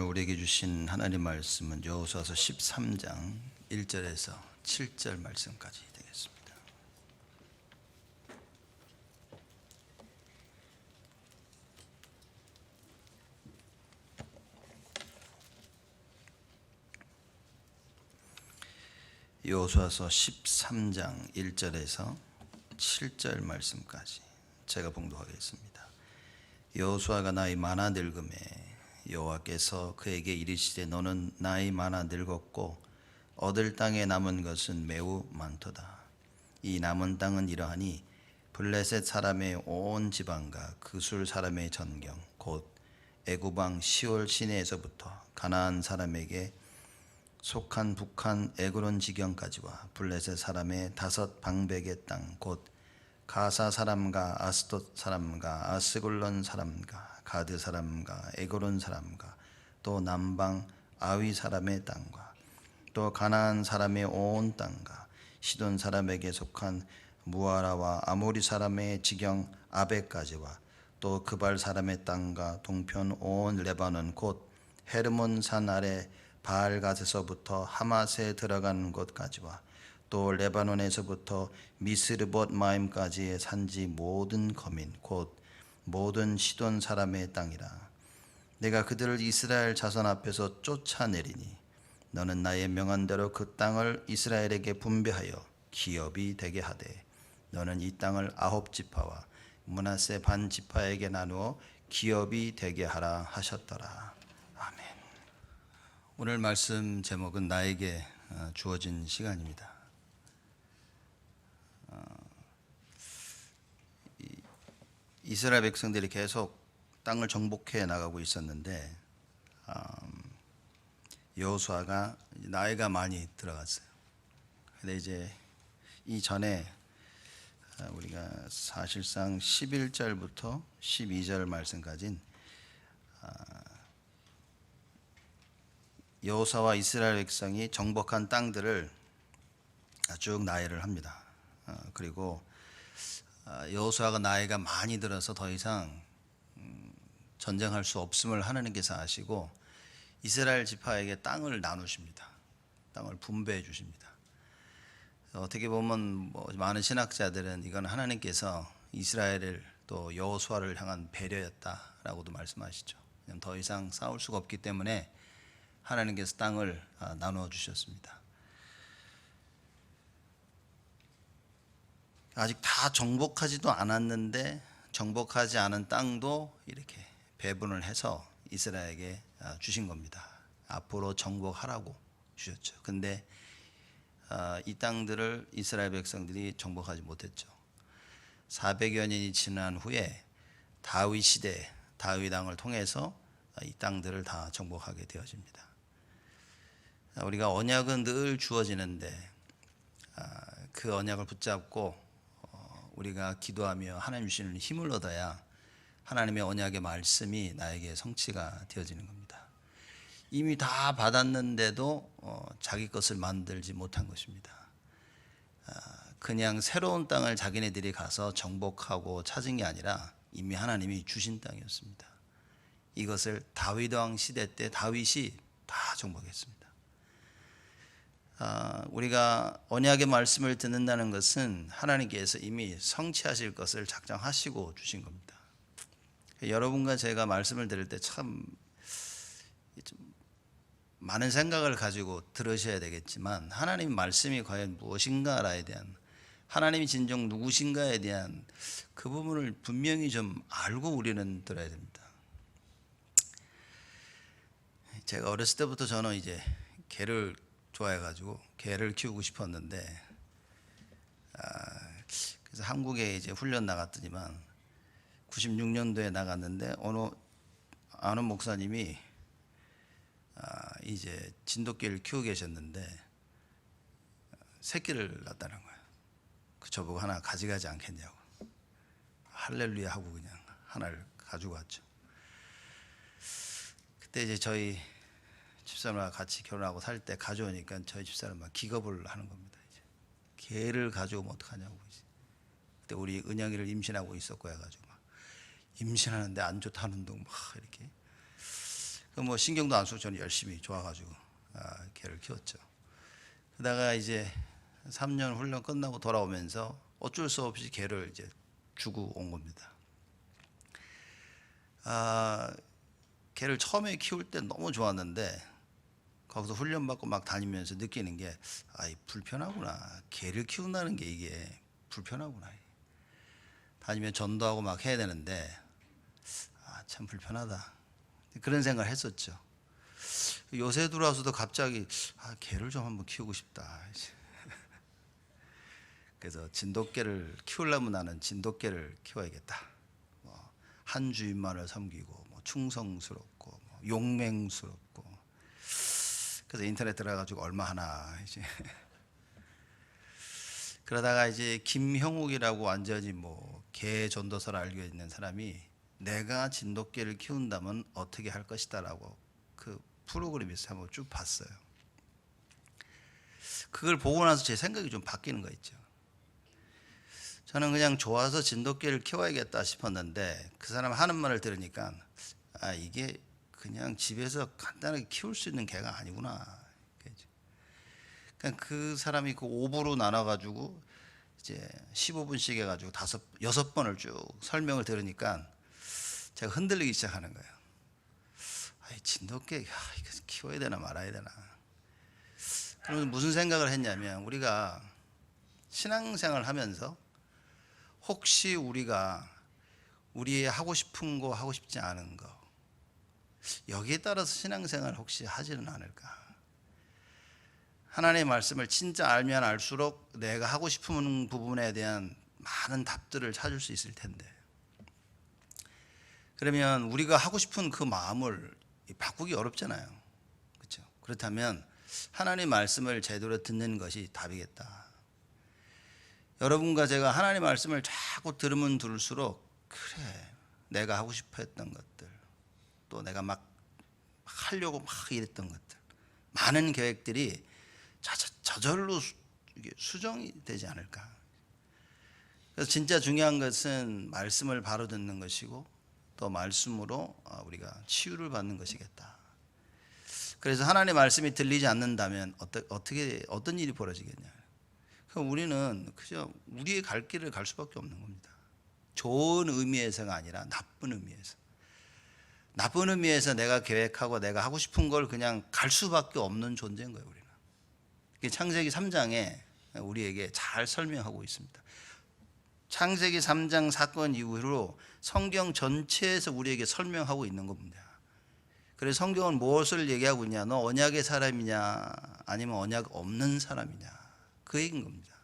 우리에게 주신 하나님 말씀은 여호수아서 13장 1절에서 7절 말씀까지 되겠습니다. 여호수아서 13장 1절에서 7절 말씀까지 제가 봉독하겠습니다. 여호수아가 나이 많아 늙음에 여호와께서 그에게 이르시되 너는 나이 많아 늙었고 얻을 땅에 남은 것은 매우 많도다. 이 남은 땅은 이러하니 블레셋 사람의 온 지방과 그술 사람의 전경 곧 애굽 왕 시올 시내에서부터 가나안 사람에게 속한 북한 에그론 지경까지와 블레셋 사람의 5 방백의 땅 곧 가사 사람과 아스돗 사람과 아스글론 사람과 가드 사람과 에그론 사람과 또 남방 아위 사람의 땅과 또 가나안 사람의 온 땅과 시돈 사람에게 속한 무아라와 아모리 사람의 지경 아베까지와 또 그발 사람의 땅과 동편 온 레바논 곧 헤르몬 산 아래 바알갓에서부터 하맛에 들어가는 곳까지와 또 레바논에서부터 미스르봇 마임까지의 산지 모든 거민 곧 모든 시돈 사람의 땅이라. 내가 그들을 이스라엘 자손 앞에서 쫓아내리니 너는 나의 명한 대로 그 땅을 이스라엘에게 분배하여 기업이 되게 하되 너는 이 땅을 9지파와 므낫세 반 지파에게 나누어 기업이 되게 하라 하셨더라. 아멘. 오늘 말씀 제목은 나에게 주어진 시간입니다. 이스라엘 백성들이 계속 땅을 정복해 나가고 있었는데 여호수아가 나이가 많이 들어갔어요. 근데 이제 이전에 우리가 사실상 11절부터 12절 말씀까지는 여호수아와 이스라엘 백성이 정복한 땅들을 쭉 나열을 합니다. 그리고 여호수아가 나이가 많이 들어서 더 이상 전쟁할 수 없음을 하나님께서 아시고 이스라엘 지파에게 땅을 나누십니다. 땅을 분배해 주십니다. 어떻게 보면 많은 신학자들은 이건 하나님께서 이스라엘을 또 여호수아를 향한 배려였다라고도 말씀하시죠. 더 이상 싸울 수가 없기 때문에 하나님께서 땅을 나누어 주셨습니다. 아직 다 정복하지도 않았는데 정복하지 않은 땅도 이렇게 배분을 해서 이스라엘에게 주신 겁니다. 앞으로 정복하라고 주셨죠. 근데 이 땅들을 이스라엘 백성들이 정복하지 못했죠. 400여 년이 지난 후에 다윗 시대 다윗 왕을 통해서 이 땅들을 다 정복하게 되어집니다. 우리가 언약은 늘 주어지는데 그 언약을 붙잡고 우리가 기도하며 하나님 주시는 힘을 얻어야 하나님의 언약의 말씀이 나에게 성취가 되어지는 겁니다. 이미 다 받았는데도 자기 것을 만들지 못한 것입니다. 그냥 새로운 땅을 자기네들이 가서 정복하고 찾은 게 아니라 이미 하나님이 주신 땅이었습니다. 이것을 다윗 왕 시대 때 다윗이 다 정복했습니다. 우리가 언약의 말씀을 듣는다는 것은 하나님께서 이미 성취하실 것을 작정하시고 주신 겁니다. 여러분과 제가 말씀을 들을 때 참 많은 생각을 가지고 들으셔야 되겠지만 하나님 말씀이 과연 무엇인가에 대한 하나님이 진정 누구신가에 대한 그 부분을 분명히 좀 알고 우리는 들어야 됩니다. 제가 어렸을 때부터 저는 이제 개를 좋아해가지고 개를 키우고 싶었는데 그래서 한국에 이제 훈련 나갔더니만 96년도에 나갔는데 어느 아는 목사님이 이제 진돗개를 키우고 계셨는데 새끼를 낳았다는 거예요. 그 저보고 하나 가져가지 않겠냐고 할렐루야 하고 그냥 하나를 가지고 왔죠. 그때 이제 저희 집사람과 같이 결혼하고 살 때 가져오니까 저희 집사람 막 기겁을 하는 겁니다. 이제 개를 가져오면 어떡하냐고. 이제 그때 우리 은영이를 임신하고 있었고 해가지고 막 임신하는데 안 좋다는 둥 막 이렇게 뭐 신경도 안 쓰고 저는 열심히 좋아가지고 개를 키웠죠. 그러다가 이제 3년 훈련 끝나고 돌아오면서 어쩔 수 없이 개를 이제 주고 온 겁니다. 개를 처음에 키울 때 너무 좋았는데 거기서 훈련 받고 막 다니면서 느끼는 게 불편하구나. 개를 키운다는 게 이게 불편하구나. 다니면 전도하고 막 해야 되는데 참 불편하다. 그런 생각을 했었죠. 요새 들어와서도 갑자기 개를 좀 한번 키우고 싶다. 그래서 진돗개를 키우려면 나는 진돗개를 키워야겠다. 한 주인만을 섬기고 충성스럽고 용맹스럽고. 그래서 인터넷 들어가가지고 얼마 하나 이제 그러다가 이제 김형욱이라고 완전히 개 전도서를 알고 있는 사람이 내가 진돗개를 키운다면 어떻게 할 것이다라고 그 프로그램에서 한번 쭉 봤어요. 그걸 보고 나서 제 생각이 좀 바뀌는 거 있죠. 저는 그냥 좋아서 진돗개를 키워야겠다 싶었는데 그 사람 하는 말을 들으니까 이게 그냥 집에서 간단하게 키울 수 있는 개가 아니구나. 그러니까 그 사람이 그 5부로 나눠가지고 이제 15분씩 해가지고 6번을 쭉 설명을 들으니까 제가 흔들리기 시작하는 거예요. 진돗개 이거 키워야 되나 말아야 되나. 그러면 무슨 생각을 했냐면 우리가 신앙생활을 하면서 혹시 우리가 우리의 하고 싶은 거 하고 싶지 않은 거 여기에 따라서 신앙생활을 혹시 하지는 않을까. 하나님의 말씀을 진짜 알면 알수록 내가 하고 싶은 부분에 대한 많은 답들을 찾을 수 있을 텐데 그러면 우리가 하고 싶은 그 마음을 바꾸기 어렵잖아요. 그렇죠? 그렇다면 하나님의 말씀을 제대로 듣는 것이 답이겠다. 여러분과 제가 하나님의 말씀을 자꾸 들으면 들을수록 그래 내가 하고 싶어 했던 것들 또 내가 막 하려고 막 이랬던 것들 많은 계획들이 저절로 수정이 되지 않을까. 그래서 진짜 중요한 것은 말씀을 바로 듣는 것이고 또 말씀으로 우리가 치유를 받는 것이겠다. 그래서 하나님의 말씀이 들리지 않는다면 어떤 일이 벌어지겠냐. 그럼 우리는 그저 우리의 갈 길을 갈 수밖에 없는 겁니다. 좋은 의미에서가 아니라 나쁜 의미에서. 나쁜 의미에서 내가 계획하고 내가 하고 싶은 걸 그냥 갈 수밖에 없는 존재인 거예요. 우리는. 창세기 3장에 우리에게 잘 설명하고 있습니다. 창세기 3장 사건 이후로 성경 전체에서 우리에게 설명하고 있는 겁니다. 그래서 성경은 무엇을 얘기하고 있냐. 너 언약의 사람이냐 아니면 언약 없는 사람이냐. 그 얘기인 겁니다.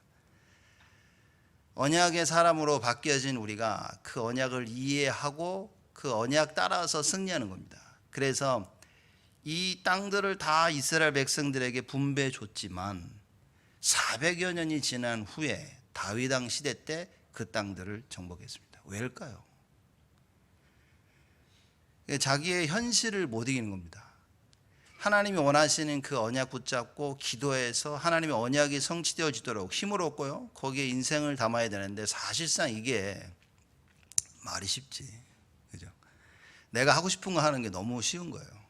언약의 사람으로 바뀌어진 우리가 그 언약을 이해하고 그 언약 따라서 승리하는 겁니다. 그래서 이 땅들을 다 이스라엘 백성들에게 분배해 줬지만 400여 년이 지난 후에 다윗 왕 시대 때 그 땅들을 정복했습니다. 왜일까요? 자기의 현실을 못 이기는 겁니다. 하나님이 원하시는 그 언약 붙잡고 기도해서 하나님의 언약이 성취되어지도록 힘을 얻고요. 거기에 인생을 담아야 되는데 사실상 이게 말이 쉽지. 그죠? 내가 하고 싶은 거 하는 게 너무 쉬운 거예요.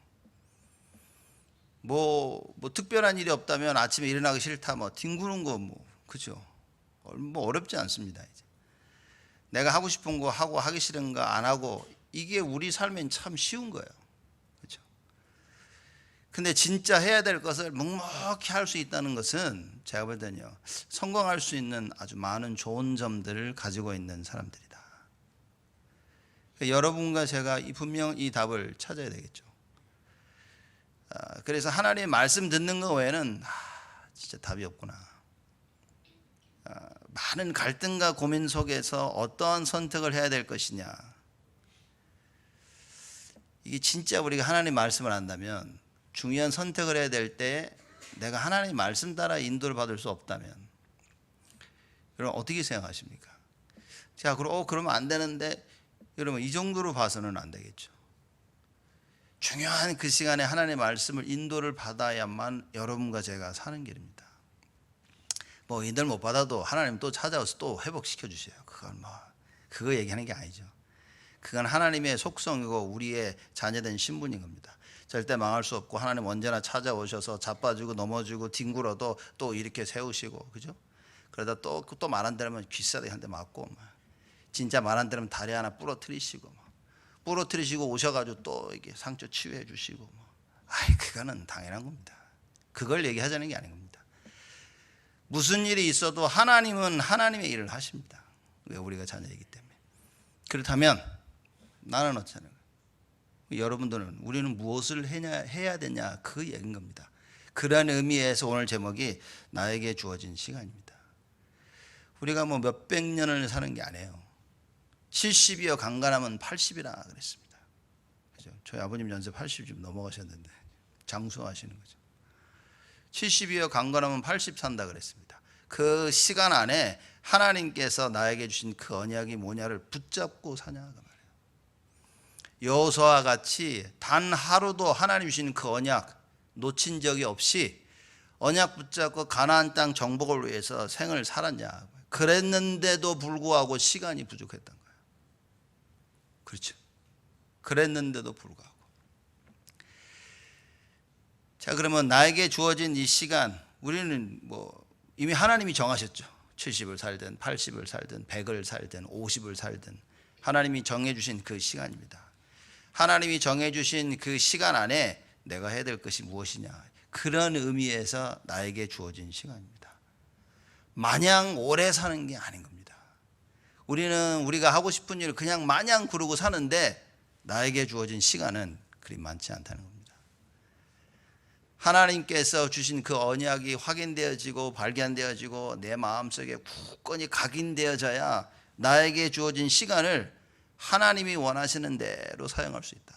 뭐 특별한 일이 없다면 아침에 일어나기 싫다 뒹구는 거 그죠? 어렵지 않습니다. 이제. 내가 하고 싶은 거 하고 하기 싫은 거 안 하고 이게 우리 삶엔 참 쉬운 거예요. 그렇죠? 근데 진짜 해야 될 것을 묵묵히 할 수 있다는 것은 제가 볼 때는요. 성공할 수 있는 아주 많은 좋은 점들을 가지고 있는 사람들이다. 여러분과 제가 분명 이 답을 찾아야 되겠죠. 그래서 하나님의 말씀 듣는 것 외에는 진짜 답이 없구나. 많은 갈등과 고민 속에서 어떠한 선택을 해야 될 것이냐. 이게 진짜 우리가 하나님의 말씀을 안다면 중요한 선택을 해야 될 때 내가 하나님의 말씀 따라 인도를 받을 수 없다면 여러분 어떻게 생각하십니까? 자, 그러면 안 되는데 여러분 이 정도로 봐서는 안 되겠죠. 중요한 그 시간에 하나님의 말씀을 인도를 받아야만 여러분과 제가 사는 길입니다. 인도를 못 받아도 하나님 또 찾아와서 또 회복시켜 주세요. 그거 얘기하는 게 아니죠. 그건 하나님의 속성이고 우리의 자녀된 신분인 겁니다. 절대 망할 수 없고 하나님 언제나 찾아오셔서 자빠지고 넘어지고 뒹굴어도 또 이렇게 세우시고, 그죠? 그러다 또 말 안 들으면 귀싸대기 한 대 맞고, 진짜 말 안 들으면 다리 하나 부러뜨리시고, 부러뜨리시고 오셔가지고 또 이게 상처 치유해 주시고, 그거는 당연한 겁니다. 그걸 얘기하자는 게 아닌 겁니다. 무슨 일이 있어도 하나님은 하나님의 일을 하십니다. 왜? 우리가 자녀이기 때문에. 그렇다면 나는 어쩌냐? 여러분들은 우리는 무엇을 해야 되냐, 그 얘기인 겁니다. 그러한 의미에서 오늘 제목이 나에게 주어진 시간입니다. 우리가 뭐 몇백 년을 사는 게 아니에요. 70이여 강간하면 80이라 그랬습니다. 그죠? 저희 아버님 연세 80 좀 넘어가셨는데 장수하시는 거죠. 70이여 강건하면 80 산다 그랬습니다. 그 시간 안에 하나님께서 나에게 주신 그 언약이 뭐냐를 붙잡고 사냐 그 말이에요. 여호수아와 같이 단 하루도 하나님 주신 그 언약 놓친 적이 없이 언약 붙잡고 가나안 땅 정복을 위해서 생을 살았냐. 그랬는데도 불구하고 시간이 부족했던 거예요. 그렇죠. 그랬는데도 불구하고. 자, 그러면 나에게 주어진 이 시간, 우리는 뭐 이미 하나님이 정하셨죠. 70을 살든 80을 살든 100을 살든 50을 살든 하나님이 정해주신 그 시간입니다. 하나님이 정해주신 그 시간 안에 내가 해야 될 것이 무엇이냐, 그런 의미에서 나에게 주어진 시간입니다. 마냥 오래 사는 게 아닌 겁니다. 우리는 우리가 하고 싶은 일을 그냥 마냥 그러고 사는데 나에게 주어진 시간은 그리 많지 않다는 겁니다. 하나님께서 주신 그 언약이 확인되어지고 발견되어지고 내 마음속에 굳건히 각인되어져야 나에게 주어진 시간을 하나님이 원하시는 대로 사용할 수 있다.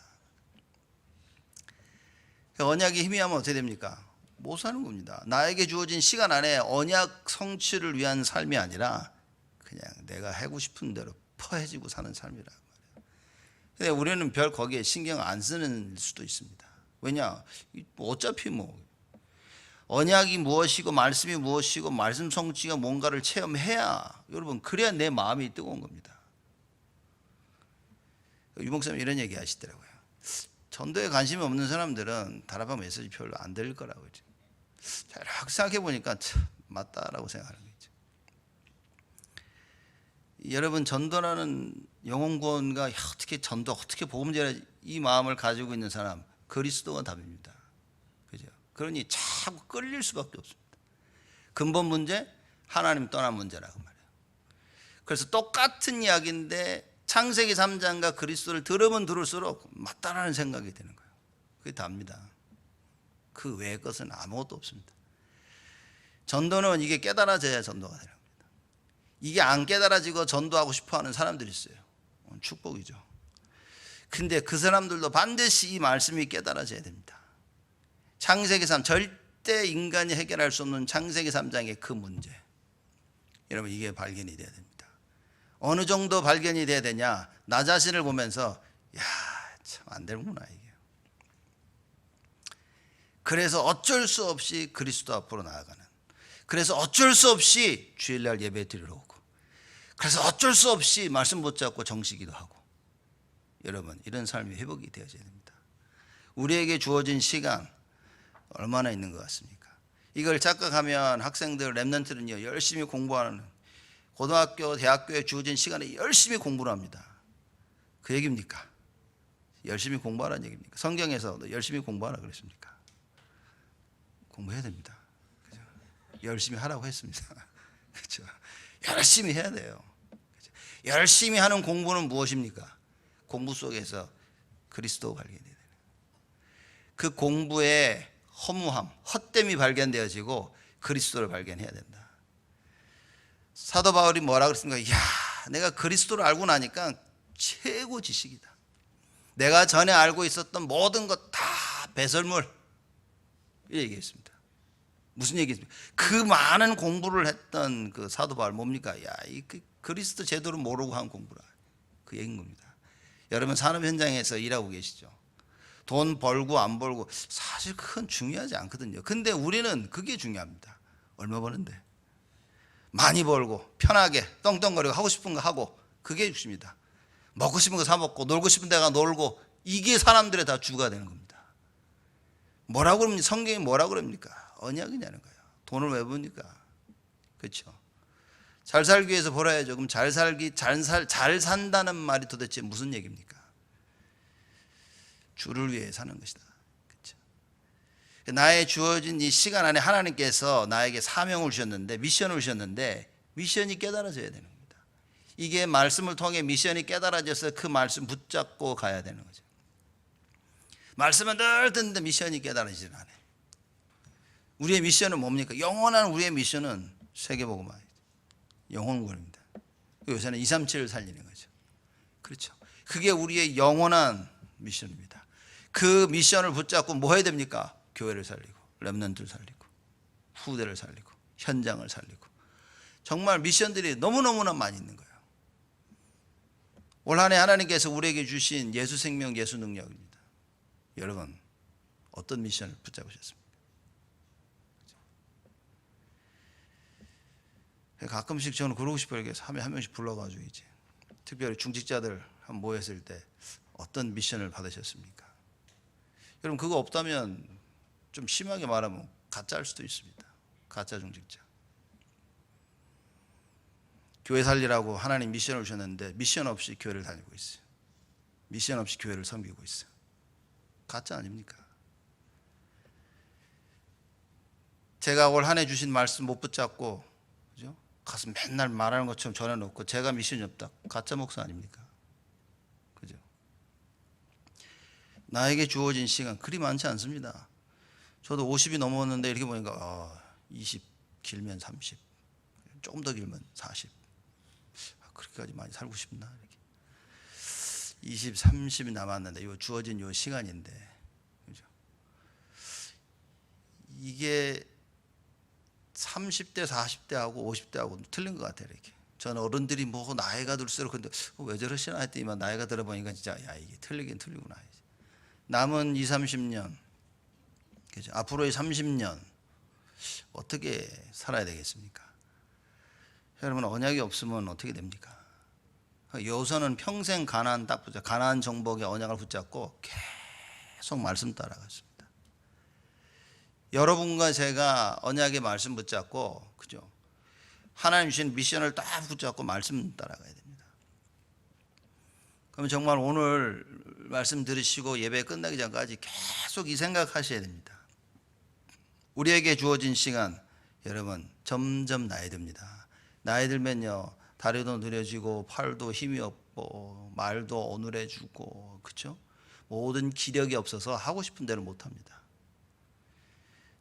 언약이 희미하면 어떻게 됩니까? 못 사는 겁니다. 나에게 주어진 시간 안에 언약 성취를 위한 삶이 아니라 그냥 내가 하고 싶은 대로 퍼해지고 사는 삶이란 말이에요. 근데 우리는 별 거기에 신경 안 쓰는 수도 있습니다. 왜냐? 어차피 뭐 언약이 무엇이고 말씀이 무엇이고 말씀 성취가 뭔가를 체험해야, 여러분, 그래야 내 마음이 뜨거운 겁니다. 유목사님 이런 얘기 하시더라고요. 전도에 관심이 없는 사람들은 다락방 메시지 별로 안 들릴 거라고. 잘 생각해 보니까 참 맞다라고 생각하는 거죠. 여러분, 전도라는 영혼 구원과 어떻게 전도, 어떻게 복음 전해, 이 마음을 가지고 있는 사람, 그리스도가 답입니다. 그죠? 그러니 자꾸 끌릴 수밖에 없습니다. 근본 문제, 하나님 떠난 문제라고 말해요. 그래서 똑같은 이야기인데 창세기 3장과 그리스도를 들으면 들을수록 맞다라는 생각이 드는 거예요. 그게 답니다. 그 외의 것은 아무것도 없습니다. 전도는 이게 깨달아져야 전도가 되는 겁니다. 이게 안 깨달아지고 전도하고 싶어하는 사람들이 있어요. 축복이죠. 근데 그 사람들도 반드시 이 말씀이 깨달아져야 됩니다. 창세기 3, 절대 인간이 해결할 수 없는 창세기 3장의 그 문제, 여러분, 이게 발견이 돼야 됩니다. 어느 정도 발견이 돼야 되냐, 나 자신을 보면서 야, 참 안 되는구나 이게. 그래서 어쩔 수 없이 그리스도 앞으로 나아가는, 그래서 어쩔 수 없이 주일날 예배 드리러 오고, 그래서 어쩔 수 없이 말씀 붙잡고 정식기도 하고, 여러분, 이런 삶이 회복이 되어져야 됩니다. 우리에게 주어진 시간 얼마나 있는 것 같습니까? 이걸 착각하면 학생들, 랩런트는요, 열심히 공부하는, 고등학교, 대학교에 주어진 시간에 열심히 공부를 합니다. 그 얘기입니까? 열심히 공부하라는 얘기입니까? 성경에서 열심히 공부하라 그랬습니까? 공부해야 됩니다. 그죠? 열심히 하라고 했습니다. 그렇죠? 열심히 해야 돼요. 그렇죠? 열심히 하는 공부는 무엇입니까? 공부 속에서 그리스도가 발견돼야 되는, 그 공부의 허무함, 헛됨이 발견되어지고 그리스도를 발견해야 된다. 사도 바울이 뭐라 그랬습니까? 이야, 내가 그리스도를 알고 나니까 최고 지식이다. 내가 전에 알고 있었던 모든 것 다 배설물. 이 얘기했습니다. 무슨 얘기입니까? 그 많은 공부를 했던 그 사도 바울 뭡니까? 야, 이 그리스도 제대로 모르고 한 공부라. 그 얘기인 겁니다. 여러분, 산업 현장에서 일하고 계시죠? 돈 벌고 안 벌고 사실 그건 중요하지 않거든요. 근데 우리는 그게 중요합니다. 얼마 버는데? 많이 벌고 편하게 떵떵거리고 하고 싶은 거 하고, 그게 중요합니다. 먹고 싶은 거 사 먹고 놀고 싶은 데가 놀고, 이게 사람들의 다 주가 되는 겁니다. 뭐라고 그럽니까? 성경이 뭐라고 그럽니까? 언약이냐는 거예요. 돈을 왜 봅니까? 그렇죠? 잘 살기 위해서 벌어야죠. 그럼 잘 산다는 말이 도대체 무슨 얘기입니까? 주를 위해 사는 것이다. 그렇죠? 나의 주어진 이 시간 안에 하나님께서 나에게 사명을 주셨는데, 미션을 주셨는데, 미션이 깨달아져야 되는 겁니다. 이게 말씀을 통해 미션이 깨달아져서 그 말씀 붙잡고 가야 되는 거죠. 말씀은 늘 듣는데 미션이 깨달아지질 않아요. 우리의 미션은 뭡니까? 영원한 우리의 미션은 세계복음화, 영혼구원입니다. 요새는 237을 살리는 거죠. 그렇죠? 그게 우리의 영원한 미션입니다. 그 미션을 붙잡고 뭐 해야 됩니까? 교회를 살리고, 렘넌트를 살리고, 후대를 살리고, 현장을 살리고. 정말 미션들이 너무너무나 많이 있는 거예요. 올 한 해 하나님께서 우리에게 주신 예수 생명, 예수 능력입니다. 여러분, 어떤 미션을 붙잡으셨습니까? 가끔씩 저는 그러고 싶어요. 이렇게 한 명씩 불러가지고 이제 특별히 중직자들 한 모였을 때 어떤 미션을 받으셨습니까? 여러분, 그거 없다면 좀 심하게 말하면 가짜일 수도 있습니다. 가짜 중직자. 교회 살리라고 하나님 미션을 주셨는데 미션 없이 교회를 다니고 있어요. 미션 없이 교회를 섬기고 있어요. 가짜 아닙니까? 제가 올 한 해 주신 말씀 못 붙잡고, 그죠? 가서 맨날 말하는 것처럼 전해놓고 제가 미션이 없다. 가짜 목사 아닙니까? 그죠? 나에게 주어진 시간 그리 많지 않습니다. 저도 50이 넘었는데 이렇게 보니까 20 길면 30, 조금 더 길면 40. 그렇게까지 많이 살고 싶나? 이렇게 20, 30이 남았는데 요 주어진 요 시간인데, 그죠? 이게 30대, 40대하고 50대하고 틀린 것 같아요. 이렇게 저는 어른들이 뭐 나이가 들수록 근데 왜 저러시나 했더니만 나이가 들어보니까 진짜 야, 이게 틀리긴 틀리구나. 남은 20, 30년, 그죠? 앞으로의 30년 어떻게 살아야 되겠습니까? 여러분, 언약이 없으면 어떻게 됩니까? 여호수아는 평생 가나안 딱 붙잡고, 가나안 정복의 언약을 붙잡고 계속 말씀 따라갔습니다. 여러분과 제가 언약의 말씀 붙잡고, 그죠? 하나님 주신 미션을 딱 붙잡고 말씀 따라가야 됩니다. 그러면 정말 오늘 말씀 들으시고 예배 끝나기 전까지 계속 이 생각하셔야 됩니다. 우리에게 주어진 시간, 여러분, 점점 나이 듭니다. 나이 들면요, 다리도 느려지고 팔도 힘이 없고 말도 어눌해지고, 그렇죠? 모든 기력이 없어서 하고 싶은 대로 못합니다.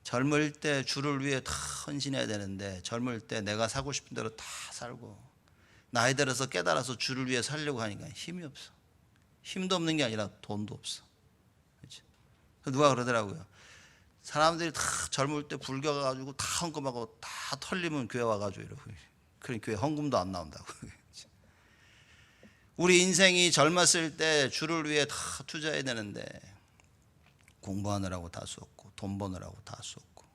젊을 때 주를 위해 다 헌신해야 되는데 젊을 때 내가 사고 싶은 대로 다 살고, 나이 들어서 깨달아서 주를 위해 살려고 하니까 힘이 없어. 힘도 없는 게 아니라 돈도 없어. 그렇죠? 누가 그러더라고요. 사람들이 다 젊을 때 불교 가가지고 다 헌금하고 다 털리면 교회 와가지고 이러고, 그런 교회 헌금도 안 나온다고. 우리 인생이 젊었을 때 주를 위해 다 투자해야 되는데 공부하느라고 다 썼고 돈 버느라고 다 썼고,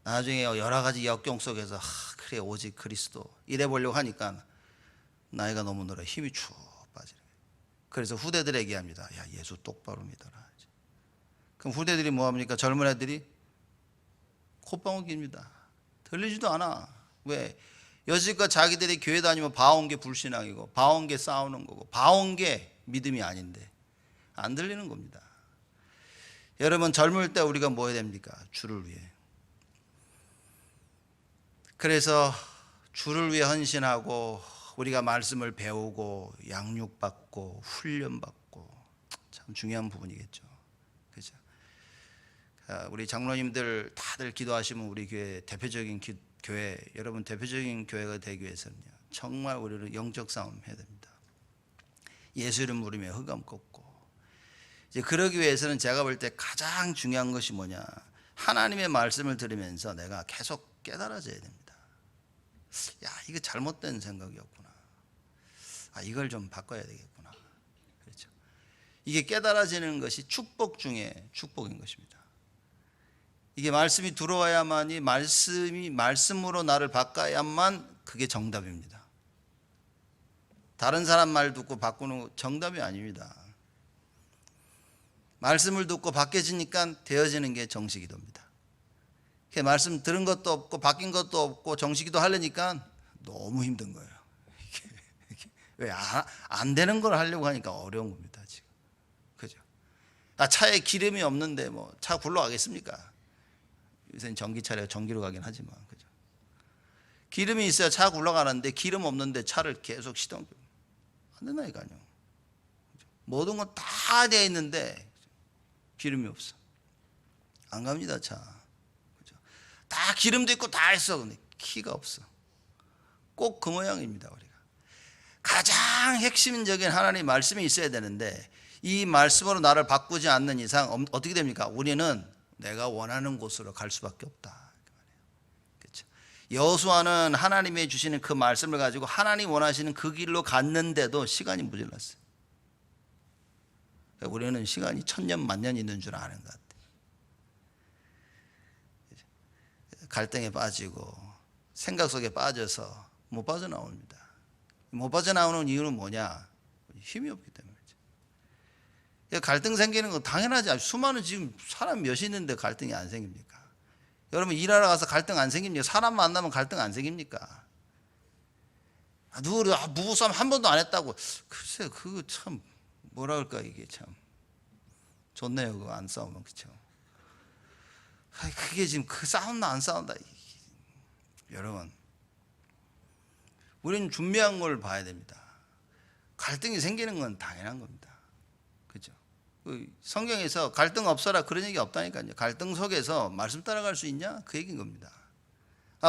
나중에 여러 가지 역경 속에서 그래 오직 그리스도 이래 보려고 하니까 나이가 너무 늘어 힘이 쭉 빠지는 거예요. 그래서 후대들에게 얘기합니다. 야, 예수 똑바로 믿어라. 그럼 후대들이 뭐합니까? 젊은 애들이 콧방울깁니다. 들리지도 않아. 왜? 여지껏 자기들이 교회 다니면 봐온 게 불신앙이고 봐온 게 싸우는 거고 봐온 게 믿음이 아닌데 안 들리는 겁니다. 여러분, 젊을 때 우리가 뭐 해야 됩니까? 주를 위해. 그래서 주를 위해 헌신하고 우리가 말씀을 배우고 양육받고 훈련받고 참 중요한 부분이겠죠. 그죠? 우리 장로님들 다들 기도하시면 우리 교회 대표적인 교회, 여러분 대표적인 교회가 되기 위해서는요, 정말 우리는 영적 싸움 해야 됩니다. 예수 이름 부르며 흑암 꺾고. 이제 그러기 위해서는 제가 볼 때 가장 중요한 것이 뭐냐, 하나님의 말씀을 들으면서 내가 계속 깨달아져야 됩니다. 야, 이거 잘못된 생각이었구나. 이걸 좀 바꿔야 되겠구나. 그렇죠? 이게 깨달아지는 것이 축복 중에 축복인 것입니다. 이게 말씀이 들어와야만이, 말씀으로 나를 바꿔야만 그게 정답입니다. 다른 사람 말 듣고 바꾸는 거 정답이 아닙니다. 말씀을 듣고 바뀌어지니까 되어지는 게 정식기도입니다. 말씀 들은 것도 없고 바뀐 것도 없고 정식기도 하려니까 너무 힘든 거예요. 왜 안 되는 걸 하려고 하니까 어려운 겁니다, 지금. 그죠? 차에 기름이 없는데 뭐 차 굴러가겠습니까? 요새는 전기차라 전기로 가긴 하지만, 그죠? 기름이 있어야 차 굴러가는데 기름 없는데 차를 계속 시동 안 된다니까요. 모든 건 다 되어 있는데 기름이 없어. 안 갑니다, 차. 그죠? 다 기름도 있고 다 있어. 근데 키가 없어. 꼭 그 모양입니다, 우리가. 가장 핵심적인 하나님의 말씀이 있어야 되는데 이 말씀으로 나를 바꾸지 않는 이상 어떻게 됩니까? 우리는 내가 원하는 곳으로 갈 수밖에 없다. 그렇죠? 여호수아는 하나님이 주시는 그 말씀을 가지고 하나님 원하시는 그 길로 갔는데도 시간이 모자랐어요. 우리는 시간이 천년 만년 있는 줄 아는 것 같아요. 갈등에 빠지고 생각 속에 빠져서 못 빠져나옵니다. 못 빠져나오는 이유는 뭐냐? 힘이 없기 때문이죠. 갈등 생기는 건 당연하지. 수많은 지금 사람 몇이 있는데 갈등이 안 생깁니까? 여러분 일하러 가서 갈등 안 생깁니까? 사람 만나면 갈등 안 생깁니까? 누구 부부싸움 한 번도 안 했다고. 글쎄 그거 참 뭐라 그럴까, 이게 참 좋네요, 그거 안 싸우면. 그렇죠? 그게 지금 그 싸운다 안 싸운다. 여러분 우리는 준비한 걸 봐야 됩니다. 갈등이 생기는 건 당연한 겁니다. 그렇죠? 성경에서 갈등 없어라 그런 얘기 없다니까요. 갈등 속에서 말씀 따라갈 수 있냐? 그 얘기인 겁니다.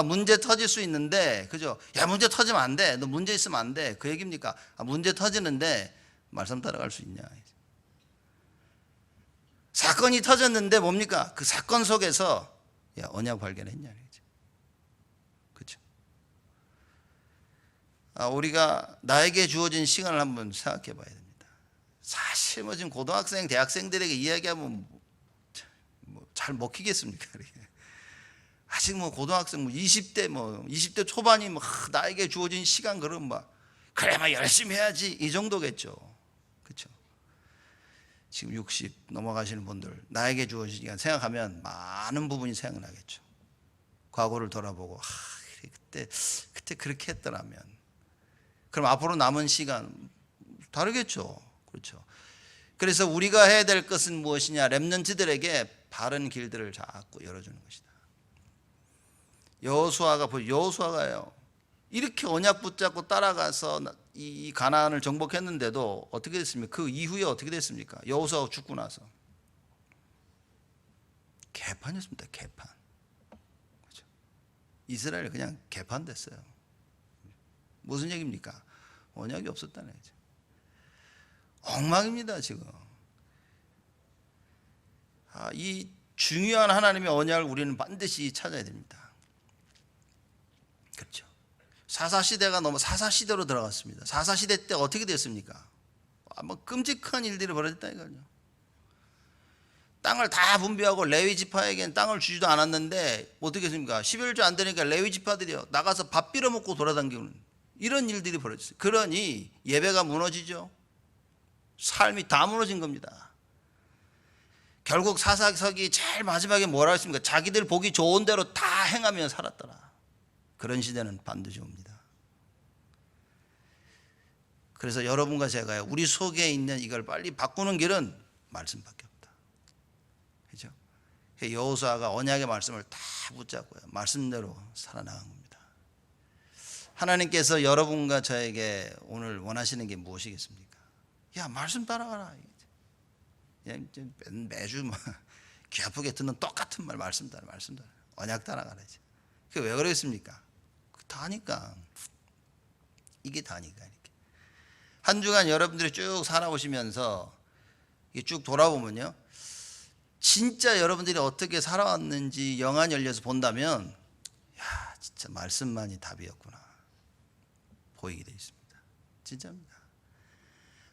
문제 터질 수 있는데, 그죠? 야, 문제 터지면 안 돼. 너 문제 있으면 안 돼. 그 얘기입니까? 문제 터지는데 말씀 따라갈 수 있냐? 사건이 터졌는데 뭡니까? 그 사건 속에서 야, 언약 발견했냐? 그렇죠? 우리가 나에게 주어진 시간을 한번 생각해 봐야 됩니다. 사실 뭐 지금 고등학생, 대학생들에게 이야기하면 잘 먹히겠습니까? 아직 뭐 고등학생 20대 초반이 나에게 주어진 시간 그러면 그래 열심히 해야지 이 정도겠죠. 그렇죠? 지금 60 넘어가시는 분들 나에게 주어진 시간 생각하면 많은 부분이 생각나겠죠. 과거를 돌아보고 그때 그렇게 했더라면 그럼 앞으로 남은 시간 다르겠죠. 그렇죠? 그래서 우리가 해야 될 것은 무엇이냐? 렘넌트들에게 바른 길들을 자꾸 열어주는 것이다. 여호수아가요 이렇게 언약 붙잡고 따라가서 이 가나안을 정복했는데도 어떻게 됐습니까? 그 이후에 어떻게 됐습니까? 여호수아가 죽고 나서 개판이었습니다. 개판. 그렇죠? 이스라엘 그냥 개판됐어요. 무슨 얘기입니까? 언약이 없었다는 거죠. 엉망입니다, 지금. 이 중요한 하나님의 언약을 우리는 반드시 찾아야 됩니다. 그렇죠. 사사시대가 사사시대로 들어갔습니다. 사사시대 때 어떻게 됐습니까? 끔찍한 일들이 벌어졌다니까요. 땅을 다 분배하고 레위 지파에게는 땅을 주지도 않았는데 어떻게 했습니까? 11조 안 되니까 레위 지파들이 나가서 밥 빌어먹고 돌아다니는 이런 일들이 벌어졌어요. 그러니 예배가 무너지죠. 삶이 다 무너진 겁니다. 결국 사사기 제일 마지막에 뭐라 했습니까? 자기들 보기 좋은 대로 다 행하며 살았더라. 그런 시대는 반드시 옵니다. 그래서 여러분과 제가요, 우리 속에 있는 이걸 빨리 바꾸는 길은 말씀밖에 없다. 그렇죠? 여호수아가 언약의 말씀을 다 붙잡고요, 말씀대로 살아나간 겁니다. 하나님께서 여러분과 저에게 오늘 원하시는 게 무엇이겠습니까? 야, 말씀 따라가라. 매주 귀 아프게 듣는 똑같은 말씀 따라, 언약 따라가라지. 그게 왜 그러겠습니까? 다니까. 이게 다니까. 이렇게. 한 주간 여러분들이 쭉 살아오시면서 쭉 돌아보면요, 진짜 여러분들이 어떻게 살아왔는지 영안 열려서 본다면, 야, 진짜 말씀만이 답이었구나 보이게 되어 있습니다. 진짜입니다.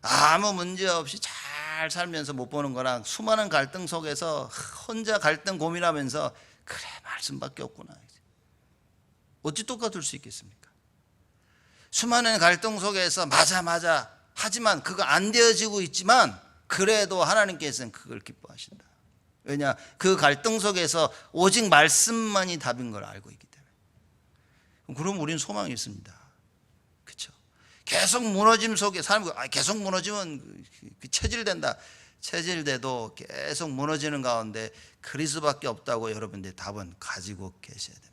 아무 문제 없이 잘 살면서 못 보는 거랑 수많은 갈등 속에서 혼자 갈등 고민하면서 그래 말씀밖에 없구나. 어찌 똑같을 수 있겠습니까? 수많은 갈등 속에서 맞아 하지만 그거 안 되어지고 있지만 그래도 하나님께서는 그걸 기뻐하신다. 왜냐? 그 갈등 속에서 오직 말씀만이 답인 걸 알고 있기 때문에. 그럼 우리는 소망이 있습니다. 그렇죠? 계속 무너짐 속에 사람이 계속 무너지면 체질된다. 체질돼도 계속 무너지는 가운데 그리스도밖에 없다고 여러분들 답은 가지고 계셔야 됩니다.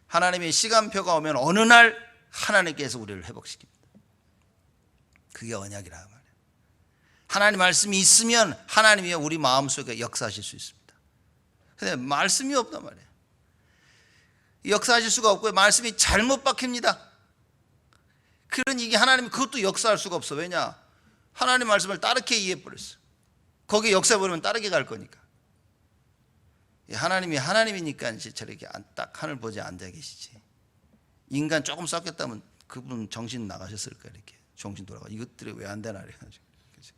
하나님의 시간표가 오면 어느 날 하나님께서 우리를 회복시킵니다. 그게 언약이라 말이에요. 하나님 말씀이 있으면 하나님이 우리 마음속에 역사하실 수 있습니다. 근데 말씀이 없단 말이에요. 역사하실 수가 없고요. 말씀이 잘못 박힙니다. 그러니 이게 하나님이 그것도 역사할 수가 없어. 왜냐? 하나님 말씀을 다르게 이해해버렸어. 거기에 역사해버리면 다르게 갈 거니까. 하나님이 하나님이니까 저렇게 딱 하늘 보지 앉아 계시지. 인간 조금 섞였다면 그분 정신 나가셨을 거야. 이렇게 정신 돌아가. 이것들이 왜 안 되나 그래가지고. 그렇죠?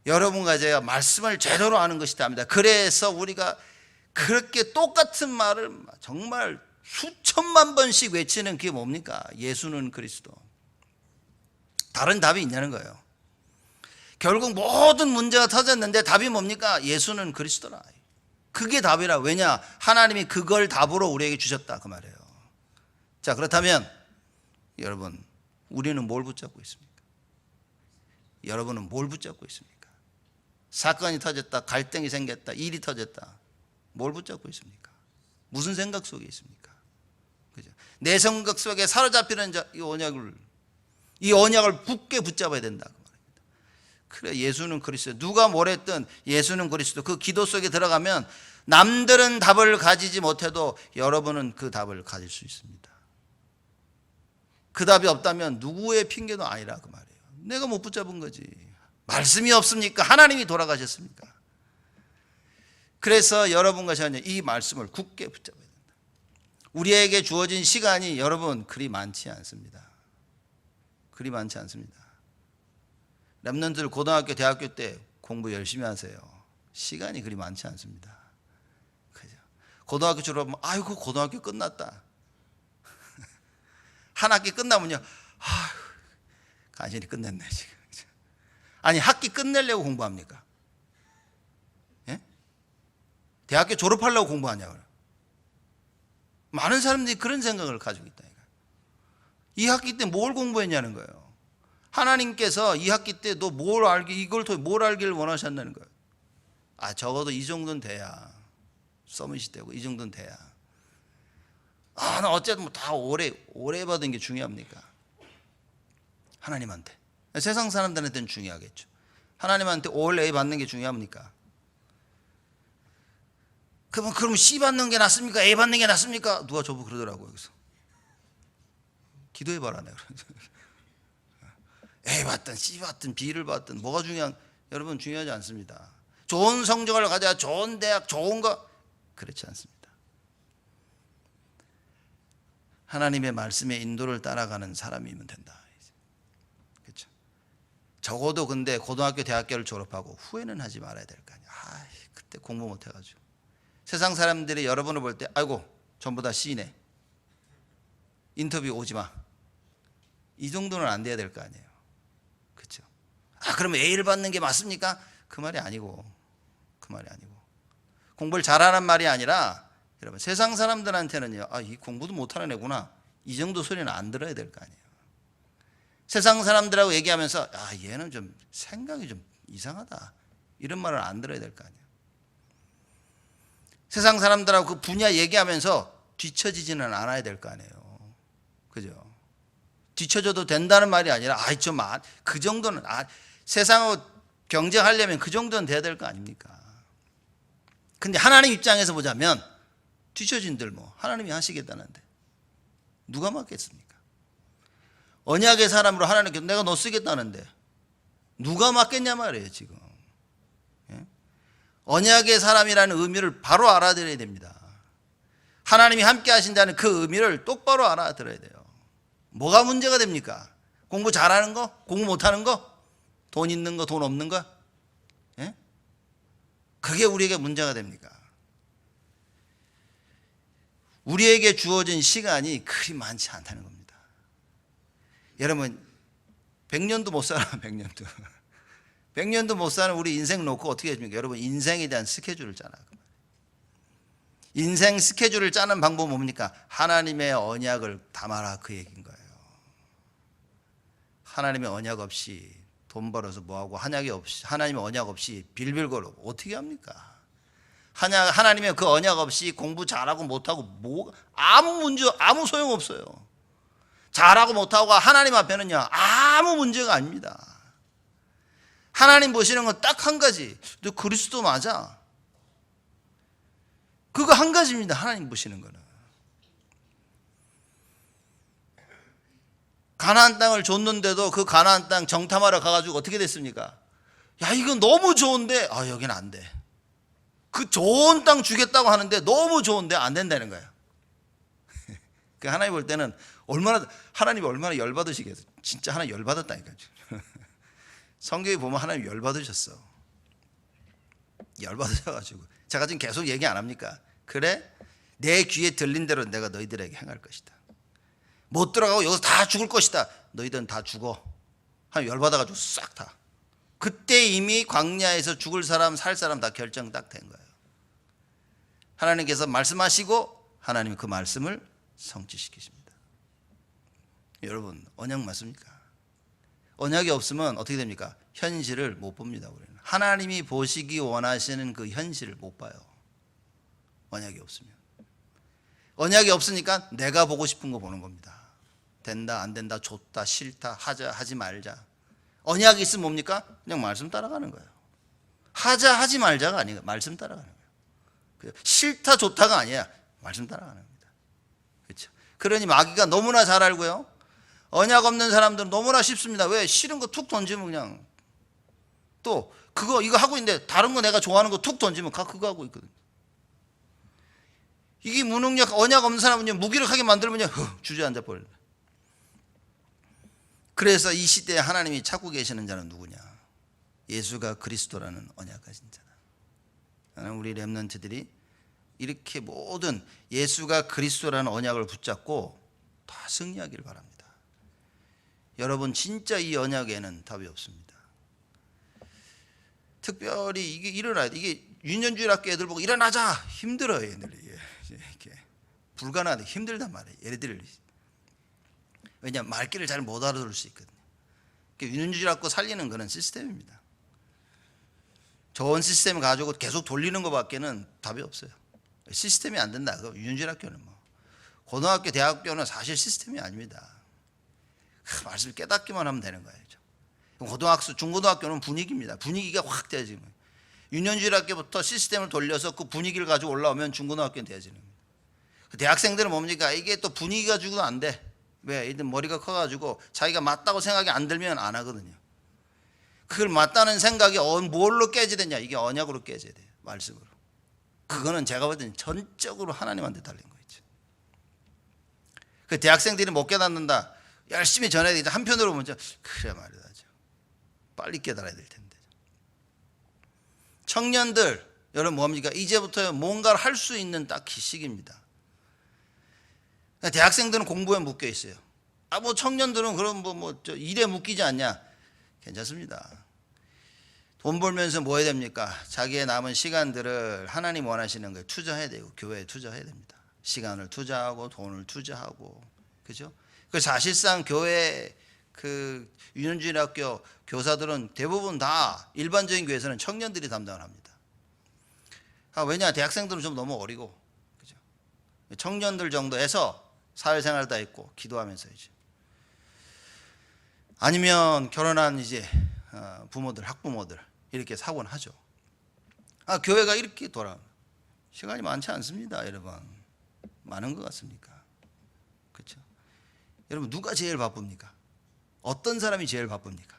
여러분과 제가 말씀을 제대로 아는 것이다 합니다. 그래서 우리가 그렇게 똑같은 말을 정말 수천만 번씩 외치는 그게 뭡니까? 예수는 그리스도. 다른 답이 있냐는 거예요. 결국 모든 문제가 터졌는데 답이 뭡니까? 예수는 그리스도라. 그게 답이라. 왜냐? 하나님이 그걸 답으로 우리에게 주셨다 그 말이에요. 자, 그렇다면 여러분, 우리는 뭘 붙잡고 있습니까? 여러분은 뭘 붙잡고 있습니까? 사건이 터졌다, 갈등이 생겼다, 일이 터졌다. 뭘 붙잡고 있습니까? 무슨 생각 속에 있습니까? 그죠? 내 생각 속에 사로잡히는 이 언약을 굳게 붙잡아야 된다 그 말입니다. 그래, 예수는 그리스도. 누가 뭐랬든 예수는 그리스도. 그 기도 속에 들어가면 남들은 답을 가지지 못해도 여러분은 그 답을 가질 수 있습니다. 그 답이 없다면 누구의 핑계도 아니라 그 말이에요. 내가 못 붙잡은 거지. 말씀이 없습니까? 하나님이 돌아가셨습니까? 그래서 여러분과 저는 이 말씀을 굳게 붙잡아야 된다. 우리에게 주어진 시간이 여러분 그리 많지 않습니다. 그리 많지 않습니다. 랩런트들 고등학교, 대학교 때 공부 열심히 하세요. 시간이 그리 많지 않습니다. 그죠? 고등학교 졸업하면 아이고 고등학교 끝났다. 한 학기 끝나면요, 아휴, 간신히 끝냈네 지금. 아니 학기 끝내려고 공부합니까? 예? 대학교 졸업하려고 공부하냐고요. 많은 사람들이 그런 생각을 가지고 있다. 이 학기 때 뭘 공부했냐는 거예요. 하나님께서 이 학기 때 너 뭘 알기, 이걸 통해 뭘 알기를 원하셨다는 거예요. 아, 적어도 이 정도는 돼야 서밋이 되고 이 정도는 돼야. 아, 나 어쨌든 뭐 다 오래 받은 게 중요합니까? 하나님한테. 세상 사람들한테는 중요하겠죠. 하나님한테 올 A 받는 게 중요합니까? 그럼 C 받는 게 낫습니까? A 받는 게 낫습니까? 누가 저보고 그러더라고요. 여기서. 기도해봐라 내가. A 받든 C 받든 B를 받든 뭐가 여러분 중요하지 않습니다. 좋은 성적을 가져야 좋은 대학 좋은 거 그렇지 않습니다. 하나님의 말씀의 인도를 따라가는 사람이면 된다. 그렇죠? 적어도 근데 고등학교 대학교를 졸업하고 후회는 하지 말아야 될 거 아니야. 그때 공부 못해가지고 세상 사람들이 여러분을 볼 때 아이고 전부 다 C네. 인터뷰 오지 마. 이 정도는 안 돼야 될 거 아니에요. 그렇죠? 그러면 A를 받는 게 맞습니까? 그 말이 아니고. 공부를 잘하는 말이 아니라 여러분 세상 사람들한테는요. 이 공부도 못하는 애구나. 이 정도 소리는 안 들어야 될 거 아니에요. 세상 사람들하고 얘기하면서 얘는 좀 생각이 좀 이상하다. 이런 말을 안 들어야 될 거 아니에요. 세상 사람들하고 그 분야 얘기하면서 뒤처지지는 않아야 될 거 아니에요. 그죠? 뒤쳐져도 된다는 말이 아니라 그 정도는 세상하고 경쟁하려면 그 정도는 돼야 될 거 아닙니까? 근데 하나님 입장에서 보자면 뒤처진들 하나님이 하시겠다는데 누가 맡겠습니까? 언약의 사람으로 하나님께 내가 너 쓰겠다는데 누가 맡겠냐 말이에요 지금. 예? 언약의 사람이라는 의미를 바로 알아들어야 됩니다. 하나님이 함께 하신다는 그 의미를 똑바로 알아들어야 돼요. 뭐가 문제가 됩니까? 공부 잘하는 거? 공부 못하는 거? 돈 있는 거? 돈 없는 거? 예? 그게 우리에게 문제가 됩니까? 우리에게 주어진 시간이 그리 많지 않다는 겁니다. 여러분 100년도 못 살아. 100년도 못 사는 우리 인생 놓고 어떻게 해줍니까? 여러분 인생에 대한 스케줄을 짜놔요. 인생 스케줄을 짜는 방법은 뭡니까? 하나님의 언약을 담아라, 그 얘기인 거예요. 하나님의 언약 없이 돈 벌어서 뭐하고, 하나님의 언약 없이 빌빌거려 어떻게 합니까? 하나님의 그 언약 없이 공부 잘하고 못하고 아무 문제, 아무 소용없어요. 잘하고 못하고 하나님 앞에는요 아무 문제가 아닙니다. 하나님 보시는 건 딱 한 가지, 너 그리스도 맞아. 그거 한 가지입니다. 하나님 보시는 거는. 가나안 땅을 줬는데도 그 가나안 땅 정탐하러 가가지고 어떻게 됐습니까? 야, 이거 너무 좋은데 여기는 안 돼. 그 좋은 땅 주겠다고 하는데 너무 좋은데 안 된다는 거예요. 그 하나님 볼 때는 하나님이 얼마나 열받으시겠어요. 진짜 하나님 열받았다니까요. 성경에 보면 하나님 열받으셨어. 열받으셔가지고 제가 지금 계속 얘기 안 합니까? 그래, 내 귀에 들린 대로 내가 너희들에게 행할 것이다. 못 들어가고 여기서 다 죽을 것이다. 너희들은 다 죽어. 하나님 열받아가지고 싹 다. 그때 이미 광야에서 죽을 사람 살 사람 다 결정 딱 된 거예요. 하나님께서 말씀하시고 하나님이 그 말씀을 성취시키십니다. 여러분 언약 맞습니까? 언약이 없으면 어떻게 됩니까? 현실을 못 봅니다. 우리는 하나님이 보시기 원하시는 그 현실을 못 봐요. 언약이 없으면. 언약이 없으니까 내가 보고 싶은 거 보는 겁니다. 된다 안 된다, 좋다 싫다, 하자 하지 말자. 언약이 있으면 뭡니까? 그냥 말씀 따라가는 거예요. 하자 하지 말자가 아니에요. 말씀 따라가는 거예요. 싫다 좋다가 아니야. 말씀 따라가는 겁니다. 그렇죠? 그러니 마귀가 너무나 잘 알고요. 언약 없는 사람들은 너무나 쉽습니다. 왜? 싫은 거 툭 던지면 그냥, 또 이거 하고 있는데 다른 거 내가 좋아하는 거 툭 던지면 그거 하고 있거든요. 이게 무능력, 언약 없는 사람은요 무기력하게 만들면요 주저앉아 버려요. 그래서 이 시대에 하나님이 찾고 계시는 자는 누구냐? 예수가 그리스도라는 언약 가진 자다. 우리 렘넌트들이 이렇게 모든 예수가 그리스도라는 언약을 붙잡고 다 승리하기를 바랍니다. 여러분 진짜 이 언약에는 답이 없습니다. 특별히 이게 일어나야 돼. 이게 유년주일 학교 애들 보고 일어나자 힘들어요. 얘들이 이렇게 불가능하다, 힘들단 말이에요. 얘네들 왜냐하면 말귀를 잘 못 알아들을 수 있거든요. 유년주일 학교 살리는 거는 시스템입니다. 좋은 시스템을 가지고 계속 돌리는 것밖에는 답이 없어요. 시스템이 안 된다. 유년주일 학교는 고등학교, 대학교는 사실 시스템이 아닙니다. 말씀을 깨닫기만 하면 되는 거예요. 고등학교, 중고등학교는 분위기입니다. 분위기가 확 돼야지. 유년주일 학교부터 시스템을 돌려서 그 분위기를 가지고 올라오면 중고등학교는 돼야지는 겁니다. 대학생들은 뭡니까? 이게 또 분위기 가지고는 안 돼. 왜? 얘들 머리가 커가지고 자기가 맞다고 생각이 안 들면 안 하거든요. 그걸 맞다는 생각이 뭘로 깨져야 되냐? 이게 언약으로 깨져야 돼요. 말씀으로. 그거는 제가 볼 때는 전적으로 하나님한테 달린 거죠. 그 대학생들이 못 깨닫는다. 열심히 전해야 되죠. 한편으로 보면 그래 말이다. 빨리 깨달아야 될 텐데. 청년들, 여러분 뭡니까? 이제부터 뭔가를 할 수 있는 딱 시기입니다. 대학생들은 공부에 묶여 있어요. 청년들은 그럼 일에 묶이지 않냐? 괜찮습니다. 돈 벌면서 뭐 해야 됩니까? 자기의 남은 시간들을 하나님 원하시는 거에 투자해야 되고, 교회에 투자해야 됩니다. 시간을 투자하고 돈을 투자하고, 그죠? 그 사실상 교회 유년주일 학교 교사들은 대부분 다 일반적인 교회에서는 청년들이 담당을 합니다. 왜냐? 대학생들은 좀 너무 어리고, 그죠? 청년들 정도에서 사회생활 다 있고 기도하면서 이제, 아니면 결혼한 이제 부모들, 학부모들 이렇게 사고는 하죠. 교회가 이렇게 시간이 많지 않습니다. 여러분 많은 것 같습니까? 그렇죠? 여러분 누가 제일 바쁩니까? 어떤 사람이 제일 바쁩니까?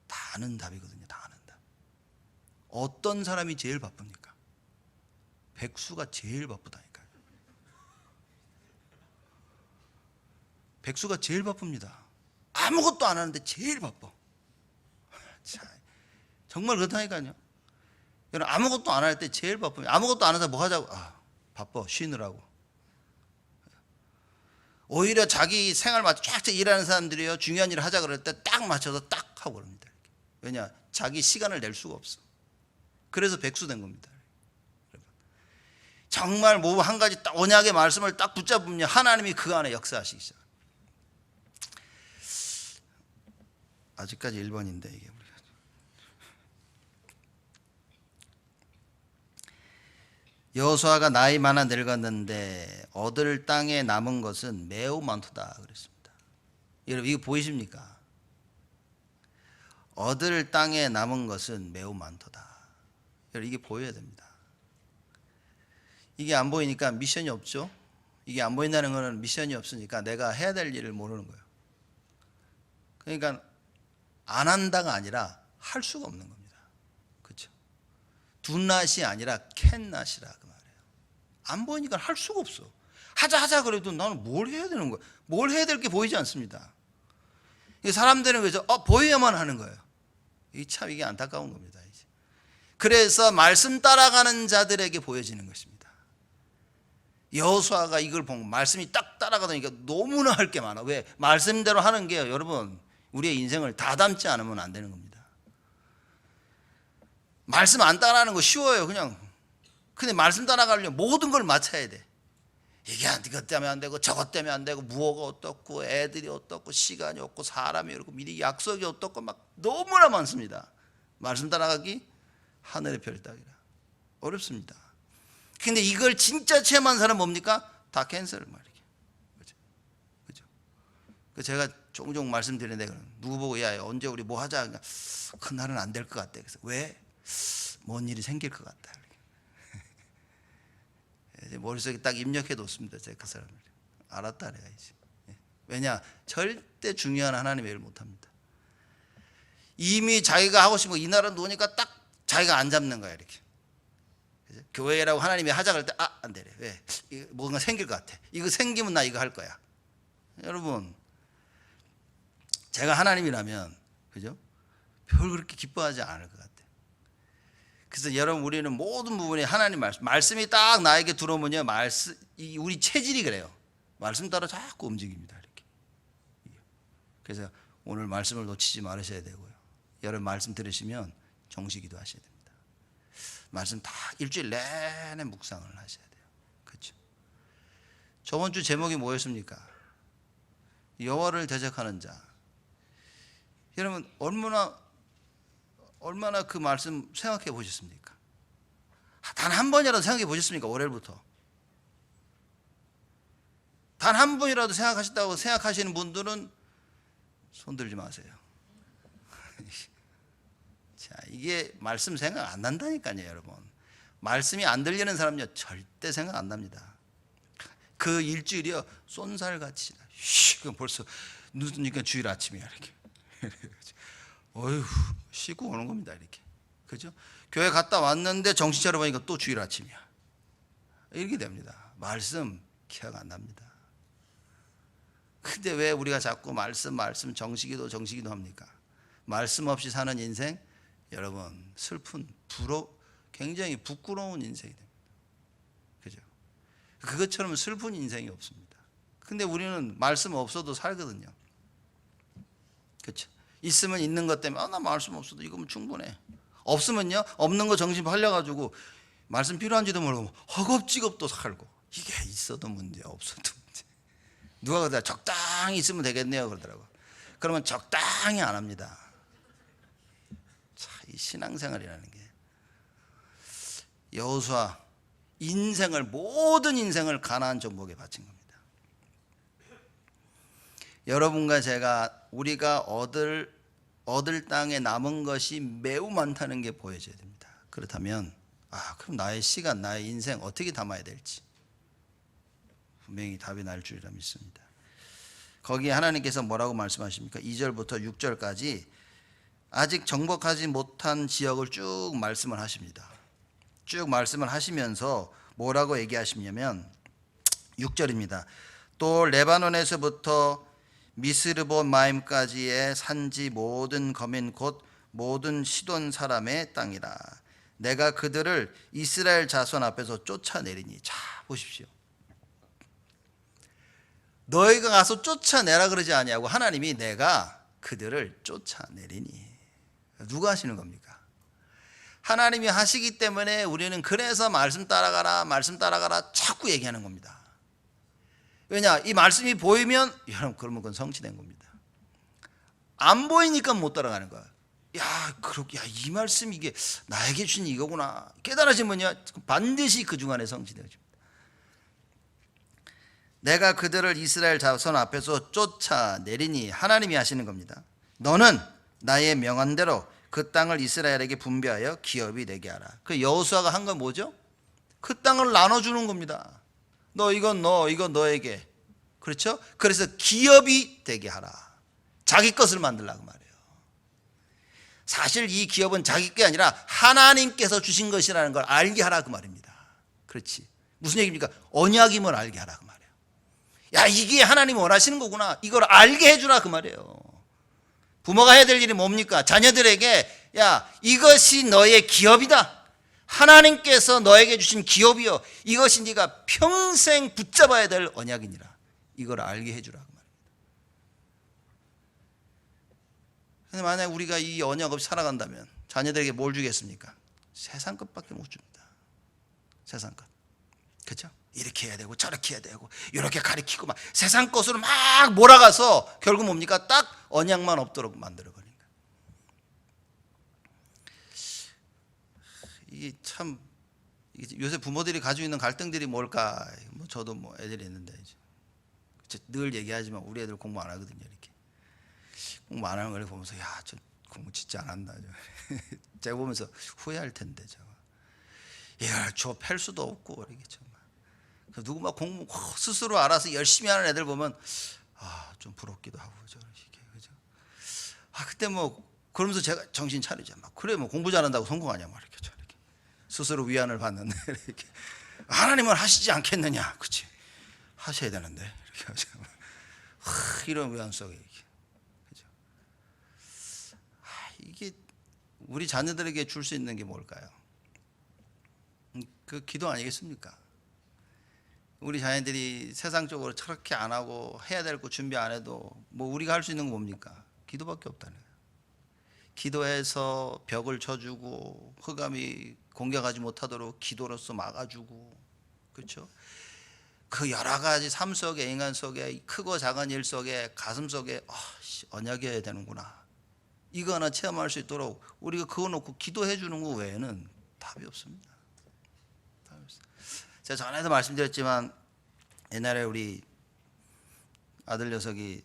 다 아는 답이거든요. 다 아는 답. 어떤 사람이 제일 바쁩니까? 백수가 제일 바쁘다니까요. 백수가 제일 바쁩니다. 아무것도 안 하는데 제일 바빠. 정말 그렇다니까요. 여러분 아무것도 안 할 때 제일 바쁩니다. 아무것도 안 해서 뭐 하자고? 바빠 쉬느라고. 오히려 자기 생활 맞춰 쫙 일하는 사람들이요, 중요한 일을 하자 그럴 때 딱 맞춰서 딱 하고 그럽니다. 왜냐? 자기 시간을 낼 수가 없어. 그래서 백수된 겁니다. 정말 뭐 한 가지 딱 언약의 말씀을 딱 붙잡으면 하나님이 그 안에 역사하시기 시작합니다. 아직까지 1번인데 이게 우리가 여호수아가 나이 많아 늙었는데 얻을 땅에 남은 것은 매우 많도다 그랬습니다. 여러분 이거 보이십니까? 얻을 땅에 남은 것은 매우 많도다. 여러분 이게 보여야 됩니다. 이게 안 보이니까 미션이 없죠. 이게 안 보인다는 것은 미션이 없으니까 내가 해야 될 일을 모르는 거예요. 그러니까 안 한다가 아니라 할 수가 없는 겁니다. 그렇죠? 둔낫이 아니라 캔낫이라 그 말이에요. 안 보이니까 할 수가 없어. 하자 그래도 나는 뭘 해야 되는 거야. 뭘 해야 될 게 보이지 않습니다. 사람들은 그래서 보여야만 하는 거예요. 이게 안타까운 겁니다. 이제. 그래서 말씀 따라가는 자들에게 보여지는 것입니다. 여호수아가 이걸 보고 말씀이 딱 따라가다니까 너무나 할 게 많아. 왜? 말씀대로 하는 게 여러분 우리의 인생을 다 담지 않으면 안 되는 겁니다. 말씀 안 따라하는 거 쉬워요. 그냥. 근데 말씀 따라가려면 모든 걸 맞춰야 돼. 이것 때문에 안 되고 저것 때문에 안 되고 무엇가 어떻고 애들이 어떻고 시간이 없고 사람이 어떻고 미리 약속이 어떻고 막 너무나 많습니다. 말씀 따라가기 하늘의 별 따기라 어렵습니다. 근데 이걸 진짜 체험한 사람 뭡니까? 다 캔슬을 말이에요. 그죠? 제가 종종 말씀드리는데 누구 보고 야 언제 우리 뭐 하자. 그러니까 그날은 안 될 것 같대. 그래서 왜? 뭔 일이 생길 것 같다. 머릿속에 딱 입력해 뒀습니다. 제가 그 사람을 알았다 그래야지. 왜냐? 절대 중요한 하나님의 일을 못합니다. 이미 자기가 하고 싶은 거 이 나라 놓으니까 딱 자기가 안 잡는 거야 이렇게. 교회라고 하나님이 하자 그럴 때 안 되래. 왜? 뭔가 생길 것 같아. 이거 생기면 나 이거 할 거야. 여러분 제가 하나님이라면 그죠? 별 그렇게 기뻐하지 않을 것 같아요. 그래서 여러분 우리는 모든 부분에 하나님 말씀이 딱 나에게 들어오면요, 우리 체질이 그래요. 말씀 따라 자꾸 움직입니다. 이렇게. 그래서 오늘 말씀을 놓치지 말으셔야 되고요. 여러분 말씀 들으시면 정시기도 하셔야 됩니다. 말씀 다 일주일 내내 묵상을 하셔야 돼요. 그렇죠? 저번 주 제목이 뭐였습니까? 여호와를 대적하는 자. 여러분 얼마나 그 말씀 생각해 보셨습니까? 단 한 번이라도 생각해 보셨습니까? 월요일부터 단 한 번이라도 생각하셨다고 생각하시는 분들은 손 들지 마세요. 자, 이게 말씀 생각 안 난다니까요, 여러분. 말씀이 안 들리는 사람은요 절대 생각 안 납니다. 그 일주일이요 쏜살같이 그럼 벌써 늦으니까 주일 아침이야 이렇게. 어휴 쉬고 오는 겁니다 이렇게. 그죠? 교회 갔다 왔는데 정신 차려보니까 또 주일 아침이야. 이렇게 됩니다. 말씀 기억 안 납니다. 근데 왜 우리가 자꾸 말씀 정시기도 합니까? 말씀 없이 사는 인생 여러분 슬픈 굉장히 부끄러운 인생이 됩니다. 그죠? 그것처럼 슬픈 인생이 없습니다. 근데 우리는 말씀 없어도 살거든요. 그렇죠? 있으면 있는 것 때문에 나 말씀 없어도 이거면 충분해. 없으면요 없는 거 정신 팔려가지고 말씀 필요한지도 모르고 허겁지겁도 살고 이게 있어도 문제 없어도 문제. 누가 그러더라 적당히 있으면 되겠네요 그러더라고. 그러면 적당히 안 합니다. 자, 이 신앙생활이라는 게 여호수아 모든 인생을 가나안 정복에 바친 겁니다. 여러분과 제가 우리가 얻을 땅에 남은 것이 매우 많다는 게 보여져야 됩니다. 그렇다면 그럼 나의 시간, 나의 인생 어떻게 담아야 될지 분명히 답이 날 줄이라 믿습니다. 거기에 하나님께서 뭐라고 말씀하십니까? 2절부터 6절까지 아직 정복하지 못한 지역을 쭉 말씀을 하십니다. 쭉 말씀을 하시면서 뭐라고 얘기하시냐면 6절입니다. 또 레바논에서부터 미스르봇마임까지의 산지 모든 거민 곧 모든 시돈 사람의 땅이라. 내가 그들을 이스라엘 자손 앞에서 쫓아내리니. 자, 보십시오. 너희가 가서 쫓아내라 그러지 아니하고 하나님이 내가 그들을 쫓아내리니. 누가 하시는 겁니까? 하나님이 하시기 때문에 우리는 그래서 말씀 따라가라 말씀 따라가라 자꾸 얘기하는 겁니다. 왜냐? 이 말씀이 보이면 여러분 그러면 그건 성취된 겁니다. 안 보이니까 못 따라가는 거야. 야, 그렇게, 야, 이 말씀 이게 나에게 주신 이거구나 깨달아지면요 반드시 그 중간에 성취되어집니다. 내가 그들을 이스라엘 자손 앞에서 쫓아내리니 하나님이 하시는 겁니다. 너는 나의 명한대로 그 땅을 이스라엘에게 분배하여 기업이 되게 하라. 그 여호수아가 한 건 뭐죠? 그 땅을 나눠주는 겁니다. 너 이건 너, 이건 너에게. 그렇죠? 그래서 기업이 되게 하라. 자기 것을 만들라고 말이에요. 사실 이 기업은 자기 게 아니라 하나님께서 주신 것이라는 걸 알게 하라 그 말입니다. 그렇지. 무슨 얘기입니까? 언약임을 알게 하라 그 말이에요. 야, 이게 하나님이 원하시는 거구나. 이걸 알게 해주라 그 말이에요. 부모가 해야 될 일이 뭡니까? 자녀들에게 야, 이것이 너의 기업이다. 하나님께서 너에게 주신 기업이요, 이것이 네가 평생 붙잡아야 될 언약이니라. 이걸 알게 해주라 그 말입니다. 근데 만약 우리가 이 언약 없이 살아간다면 자녀들에게 뭘 주겠습니까? 세상 것밖에 못 줍니다. 세상 것. 그렇죠? 이렇게 해야 되고 저렇게 해야 되고 이렇게 가리키고 막 세상 것으로 막 몰아가서 결국 뭡니까? 딱 언약만 없도록 만들어버린 거예요. 이게 참 요새 부모들이 가지고 있는 갈등들이 뭘까? 뭐 저도 뭐 애들이 있는데 이제 늘 얘기하지만 우리 애들 공부 안 하거든요. 이렇게 공부 안 하는 걸 보면서 야, 저 공부 진짜 안 한다. 제가 보면서 후회할 텐데 저거 이걸 줘 팰 수도 없고 이렇게 정말. 누구 막 공부 스스로 알아서 열심히 하는 애들 보면 좀 부럽기도 하고 그죠? 그죠? 그때 뭐 그러면서 제가 정신 차리죠. 막 그래 뭐 공부 잘한다고 성공하냐 막 이렇게 스스로 위안을 받는데 이렇게 하나님은 하시지 않겠느냐, 그렇지? 하셔야 되는데 이렇게 하죠. 이런 위안 속에 그죠? 이게 우리 자녀들에게 줄 수 있는 게 뭘까요? 그 기도 아니겠습니까? 우리 자녀들이 세상적으로 저렇게 안 하고 해야 될 거 준비 안 해도 뭐 우리가 할 수 있는 건 뭡니까? 기도밖에 없다는 거예요. 기도해서 벽을 쳐주고 흑암이 공격하지 못하도록 기도로서 막아주고, 그렇죠? 그 여러 가지 삶 속에, 인간 속에, 크고 작은 일 속에, 가슴 속에 언약이어야 되는구나, 이거 하나 체험할 수 있도록 우리가 그거 놓고 기도해 주는 거 외에는 답이 없습니다. 답이 없습니다. 제가 전에도 말씀드렸지만 옛날에 우리 아들 녀석이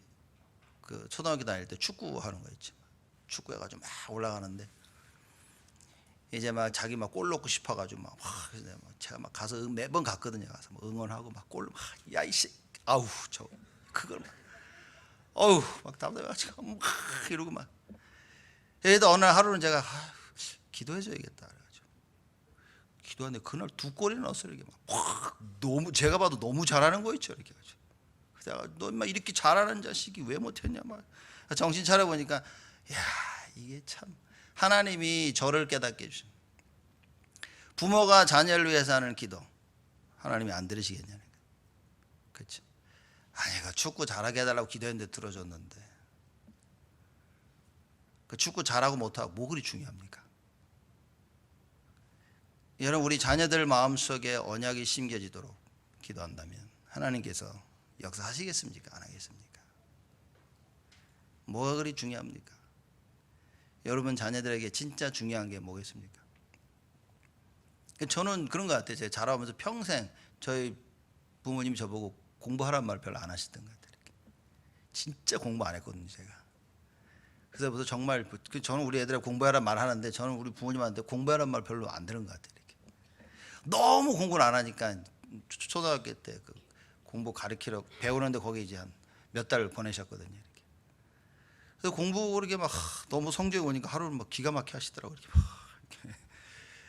그 초등학교 다닐 때 축구하는 거 있지. 축구해가지고 막 올라가는데 이제 막 자기 막 골 넣고 싶어가지고 막 제가 막 가서 매번 갔거든요. 가서 뭐 응원하고 막 골 야 이씨 아우 저 그걸 막 어우 막 답답해가지고 막 이러고 막. 그래도 어느 날 하루는 제가 기도해줘야겠다 그래가지고 기도하는데 그날 2골이나 넣었어요. 이렇게 막 너무 제가 봐도 너무 잘하는 거 있죠. 이렇게 가지고 그래서 너 인마 이렇게 잘하는 자식이 왜 못했냐 막 정신 차려 보니까 야, 이게 참 하나님이 저를 깨닫게 해주신, 부모가 자녀를 위해서 하는 기도 하나님이 안 들으시겠냐는 거예요. 그렇죠? 아니, 축구 잘하게 해달라고 기도했는데 들어줬는데 그 축구 잘하고 못하고 뭐 그리 중요합니까? 여러분, 우리 자녀들 마음속에 언약이 심겨지도록 기도한다면 하나님께서 역사하시겠습니까? 안 하겠습니까? 뭐가 그리 중요합니까? 여러분 자녀들에게 진짜 중요한 게 뭐겠습니까? 저는 그런 것 같아요. 제가 자라오면서 평생 저희 부모님이 저보고 공부하라는 말 별로 안 하시던 것 같아요. 진짜 공부 안 했거든요, 제가. 그래서 정말 저는 우리 애들한테 공부하라는 말 하는데 저는 우리 부모님한테 공부하라는 말 별로 안 들은 것 같아요. 이렇게. 너무 공부를 안 하니까 초등학교 때 그 공부 가르치러 배우는데 거기 이제 한 몇 달 보내셨거든요. 이렇게. 그래서 공부 그렇게 막 너무 성적이 오니까 하루는 막 기가 막히게 하시더라고요. 이렇게.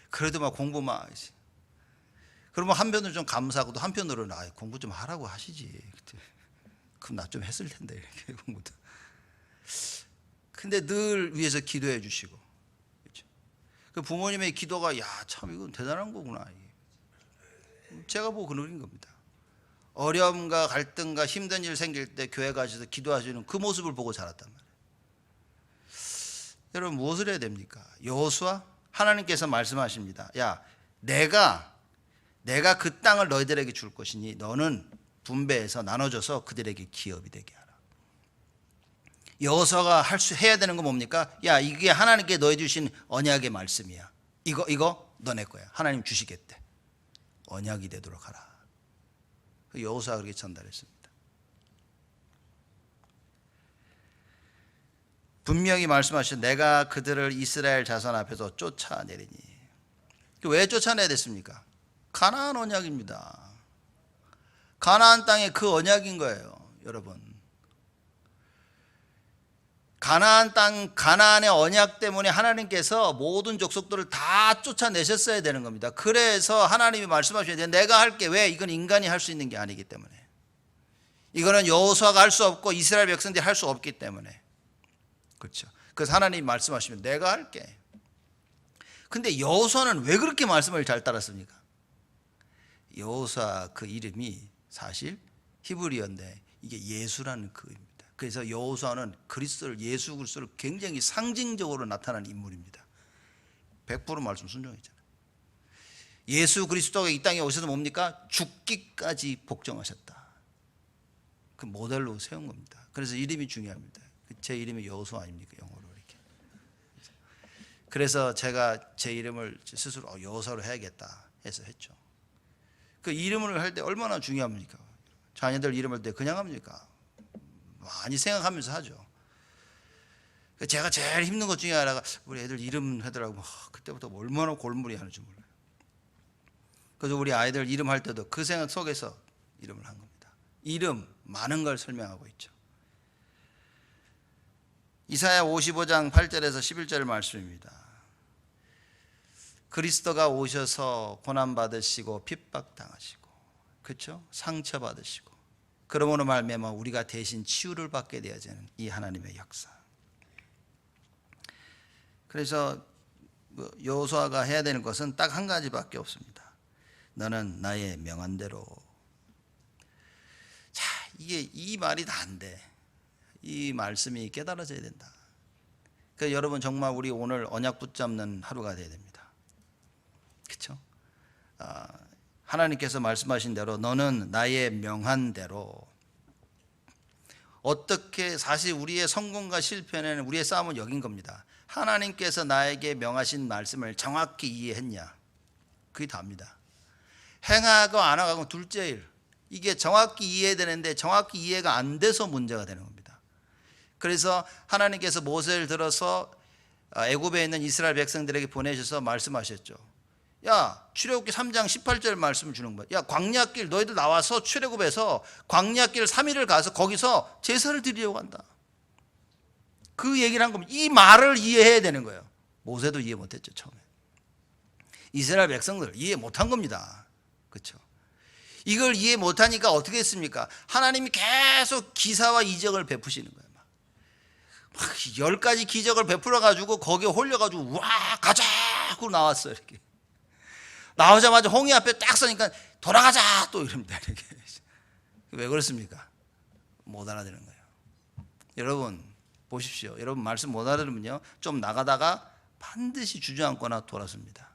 그래도 막 공부 막. 그러면 한편으로 좀 감사하고 또 한편으로는 공부 좀 하라고 하시지. 그럼 나 좀 했을 텐데 이렇게 공부도. 근데 늘 위해서 기도해 주시고, 그렇죠? 그 부모님의 기도가 야 참 이건 대단한 거구나. 제가 보고 그런 겁니다. 어려움과 갈등과 힘든 일 생길 때 교회 가셔서 기도하시는 그 모습을 보고 자랐단 말이에요. 여러분 무엇을 해야 됩니까? 여호수아 하나님께서 말씀하십니다. 야, 내가 그 땅을 너희들에게 줄 것이니 너는 분배해서 나눠줘서 그들에게 기업이 되게 하라. 여호수아가 해야 되는 건 뭡니까? 야, 이게 하나님께 너희 주신 언약의 말씀이야. 이거 너네 거야. 하나님 주시겠대. 언약이 되도록 하라. 여호수아가 그렇게 전달했습니다. 분명히 말씀하시죠. 내가 그들을 이스라엘 자손 앞에서 쫓아내리니. 왜 쫓아내야 됐습니까? 가나안 언약입니다. 가나안 땅의 그 언약인 거예요, 여러분. 가나안 땅, 가나안의 언약 때문에 하나님께서 모든 족속들을 다 쫓아내셨어야 되는 겁니다. 그래서 하나님이 말씀하셔야 돼요. 내가 할게. 왜? 이건 인간이 할 수 있는 게 아니기 때문에. 이거는 여호수아가 할 수 없고 이스라엘 백성들이 할 수 없기 때문에. 그렇죠. 그래서 하나님이 말씀하시면 내가 할게. 근데 여호수아는 왜 그렇게 말씀을 잘 따랐습니까? 여호수아 그 이름이 사실 히브리어인데 이게 예수라는 그 의미입니다. 그래서 여호수아는 그리스도를, 예수 그리스도를 굉장히 상징적으로 나타나는 인물입니다. 100% 말씀 순종했잖아요. 예수 그리스도가 이 땅에 오셔서 뭡니까? 죽기까지 복종하셨다. 그 모델로 세운 겁니다. 그래서 이름이 중요합니다. 제 이름이 여호수아 아닙니까? 영어로 이렇게. 그래서 제가 제 이름을 스스로 여호수아로 해야겠다 해서 했죠. 그 이름을 할 때 얼마나 중요합니까? 자녀들 이름을 할 때 그냥 합니까? 많이 생각하면서 하죠. 제가 제일 힘든 것 중에 하나가 우리 애들 이름 하더라고. 그때부터 얼마나 골머리 하는지 몰라요. 그래서 우리 아이들 이름 할 때도 그 생각 속에서 이름을 한 겁니다. 이름 많은 걸 설명하고 있죠. 이사야 55장 8절에서 11절 말씀입니다. 그리스도가 오셔서 고난받으시고 핍박당하시고, 그렇죠? 상처받으시고, 그러므로 말미암아 우리가 대신 치유를 받게 되어지는 이 하나님의 역사. 그래서 여호수아가 해야 되는 것은 딱 한 가지밖에 없습니다. 너는 나의 명한대로. 자, 이게 이 말이 다 안 돼. 이 말씀이 깨달아져야 된다. 그러니까 여러분 정말 우리 오늘 언약 붙잡는 하루가 돼야 됩니다. 그렇죠? 하나님께서 말씀하신 대로 너는 나의 명한 대로. 어떻게, 사실 우리의 성공과 실패는 우리의 싸움은 여긴 겁니다. 하나님께서 나에게 명하신 말씀을 정확히 이해했냐, 그게 답니다. 행하고 안 하고 둘째 일, 이게 정확히 이해되는데 정확히 이해가 안 돼서 문제가 되는 겁니다. 그래서 하나님께서 모세를 들어서 애굽에 있는 이스라엘 백성들에게 보내셔서 말씀하셨죠. 야, 출애굽기 3장 18절 말씀을 주는 거야. 야, 광야길 너희들 나와서 출애굽에서 광야길 3일을 가서 거기서 제사를 드리려고 한다. 그 얘기를 한 겁니다. 이 말을 이해해야 되는 거예요. 모세도 이해 못했죠, 처음에. 이스라엘 백성들 이해 못한 겁니다. 그렇죠? 이걸 이해 못하니까 어떻게 했습니까? 하나님이 계속 기사와 이적을 베푸시는 거예요. 막 10가지 기적을 베풀어 가지고 거기에 홀려 가지고 와 가자 하고 나왔어요. 이렇게 나오자마자 홍해 앞에 딱 서니까 돌아가자 또 이럽니다. 이렇게. 왜 그렇습니까? 못 알아듣는 거예요. 여러분 보십시오. 여러분 말씀 못 알아들으면요, 좀 나가다가 반드시 주저앉거나 돌아섭니다.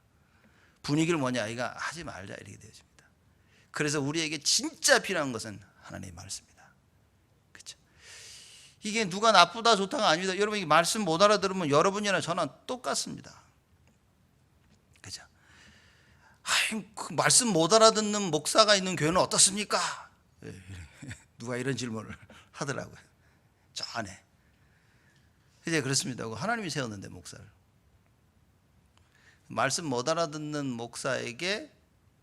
분위기를 뭐냐, 이거 하지 말자 이렇게 되어집니다. 그래서 우리에게 진짜 필요한 것은 하나님의 말씀입니다. 그렇죠? 이게 누가 나쁘다 좋다가 아닙니다. 여러분 이 말씀 못 알아들으면 여러분이나 저나 똑같습니다. 그렇죠? 그 말씀 못 알아듣는 목사가 있는 교회는 어떻습니까? 누가 이런 질문을 하더라고요. 저 안에. 이제 그렇습니다. 하나님이 세웠는데 목사를. 말씀 못 알아듣는 목사에게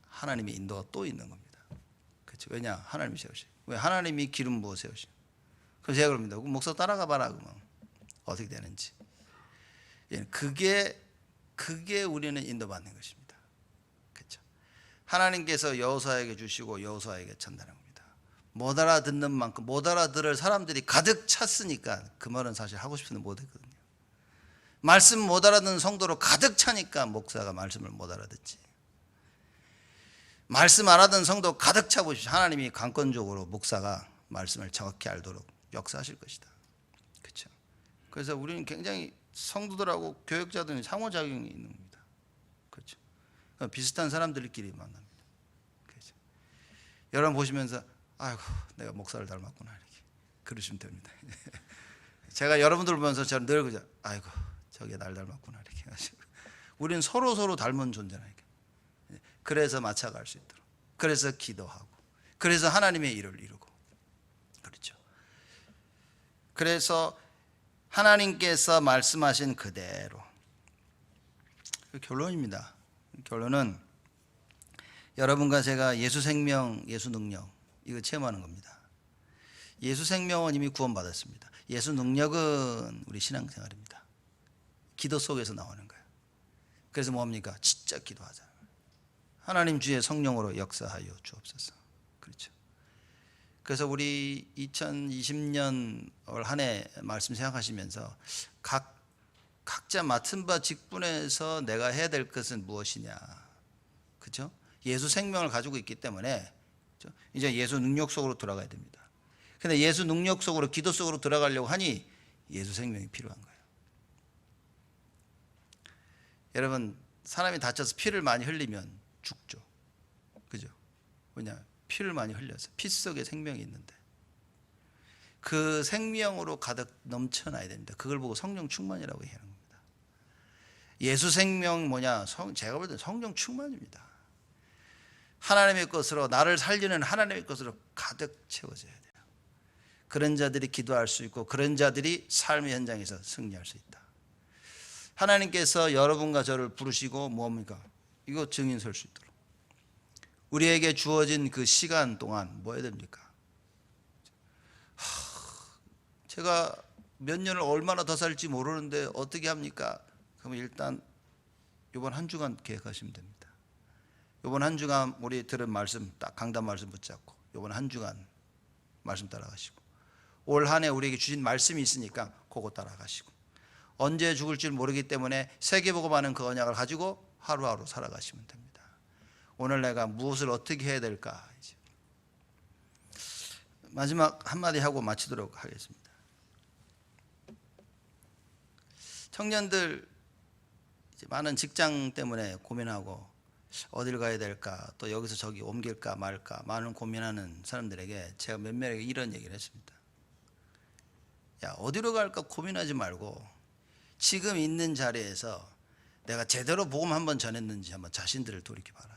하나님의 인도가 또 있는 겁니다. 그렇죠? 왜냐? 하나님이 세우시. 왜? 하나님이 기름 부어 세우시. 그래서 제가 그럽니다. 목사 따라가 봐라 그러면 어떻게 되는지. 그게 우리는 인도받는 것입니다. 그렇죠? 하나님께서 여호수아에게 주시고 여호수아에게 전달한 겁니다. 못 알아듣는 만큼 못 알아들을 사람들이 가득 찼으니까 그 말은 사실 하고 싶은데 못 했거든요. 말씀 못 알아듣는 성도로 가득 차니까 목사가 말씀을 못 알아듣지. 말씀 안 하던 성도 가득 차 보십시오. 하나님이 강권적으로 목사가 말씀을 정확히 알도록 역사하실 것이다. 그렇죠? 그래서 우리는 굉장히 성도들하고 교역자들은 상호작용이 있는 겁니다. 그렇죠? 비슷한 사람들끼리 만납니다. 그렇죠? 여러분 보시면서 아이고 내가 목사를 닮았구나 이렇게 그러시면 됩니다. 제가 여러분들 보면서 저는 늘 그죠. 아이고 저게 날 닮았구나 이렇게 하시고 우리는 서로 닮은 존재라니까. 그래서 맞춰갈 수 있도록, 그래서 기도하고, 그래서 하나님의 일을 이루고, 그렇죠. 그래서 하나님께서 말씀하신 그대로 결론입니다. 결론은 여러분과 제가 예수 생명, 예수 능력 이거 체험하는 겁니다. 예수 생명은 이미 구원받았습니다. 예수 능력은 우리 신앙생활입니다. 기도 속에서 나오는 거예요. 그래서 뭡니까? 진짜 기도하잖아요. 하나님 주의 성령으로 역사하여 주옵소서. 그렇죠. 그래서 우리 2020년 올 한 해 말씀 생각하시면서 각자 맡은 바 직분에서 내가 해야 될 것은 무엇이냐. 그렇죠? 예수 생명을 가지고 있기 때문에 이제 예수 능력 속으로 들어가야 됩니다. 근데 예수 능력 속으로 기도 속으로 들어가려고 하니 예수 생명이 필요한 거예요. 여러분 사람이 다쳐서 피를 많이 흘리면 죽죠. 그죠? 왜냐? 피를 많이 흘려서 피 속에 생명이 있는데 그 생명으로 가득 넘쳐나야 됩니다. 그걸 보고 성령 충만이라고 얘기하는 겁니다. 예수 생명 뭐냐? 제가 볼 때는 성령 충만입니다. 하나님의 것으로 나를 살리는 하나님의 것으로 가득 채워져야 돼요. 그런 자들이 기도할 수 있고 그런 자들이 삶의 현장에서 승리할 수 있다. 하나님께서 여러분과 저를 부르시고 뭡니까? 이거 증인 설 수 있도록 우리에게 주어진 그 시간 동안 뭐 해야 됩니까? 제가 몇 년을 얼마나 더 살지 모르는데 어떻게 합니까? 그러면 일단 이번 한 주간 계획하시면 됩니다. 이번 한 주간 우리 들은 말씀 딱 강단 말씀 붙잡고 이번 한 주간 말씀 따라가시고 올 한 해 우리에게 주신 말씀이 있으니까 그거 따라가시고 언제 죽을 줄 모르기 때문에 세계복음하는 그 언약을 가지고 하루하루 살아가시면 됩니다. 오늘 내가 무엇을 어떻게 해야 될까? 이제 마지막 한마디 하고 마치도록 하겠습니다. 청년들 이제 많은 직장 때문에 고민하고 어딜 가야 될까, 또 여기서 저기 옮길까 말까 많은 고민하는 사람들에게 제가 몇몇에게 이런 얘기를 했습니다. 야, 어디로 갈까 고민하지 말고 지금 있는 자리에서 내가 제대로 복음 한번 전했는지 한번 자신들을 돌이켜봐라.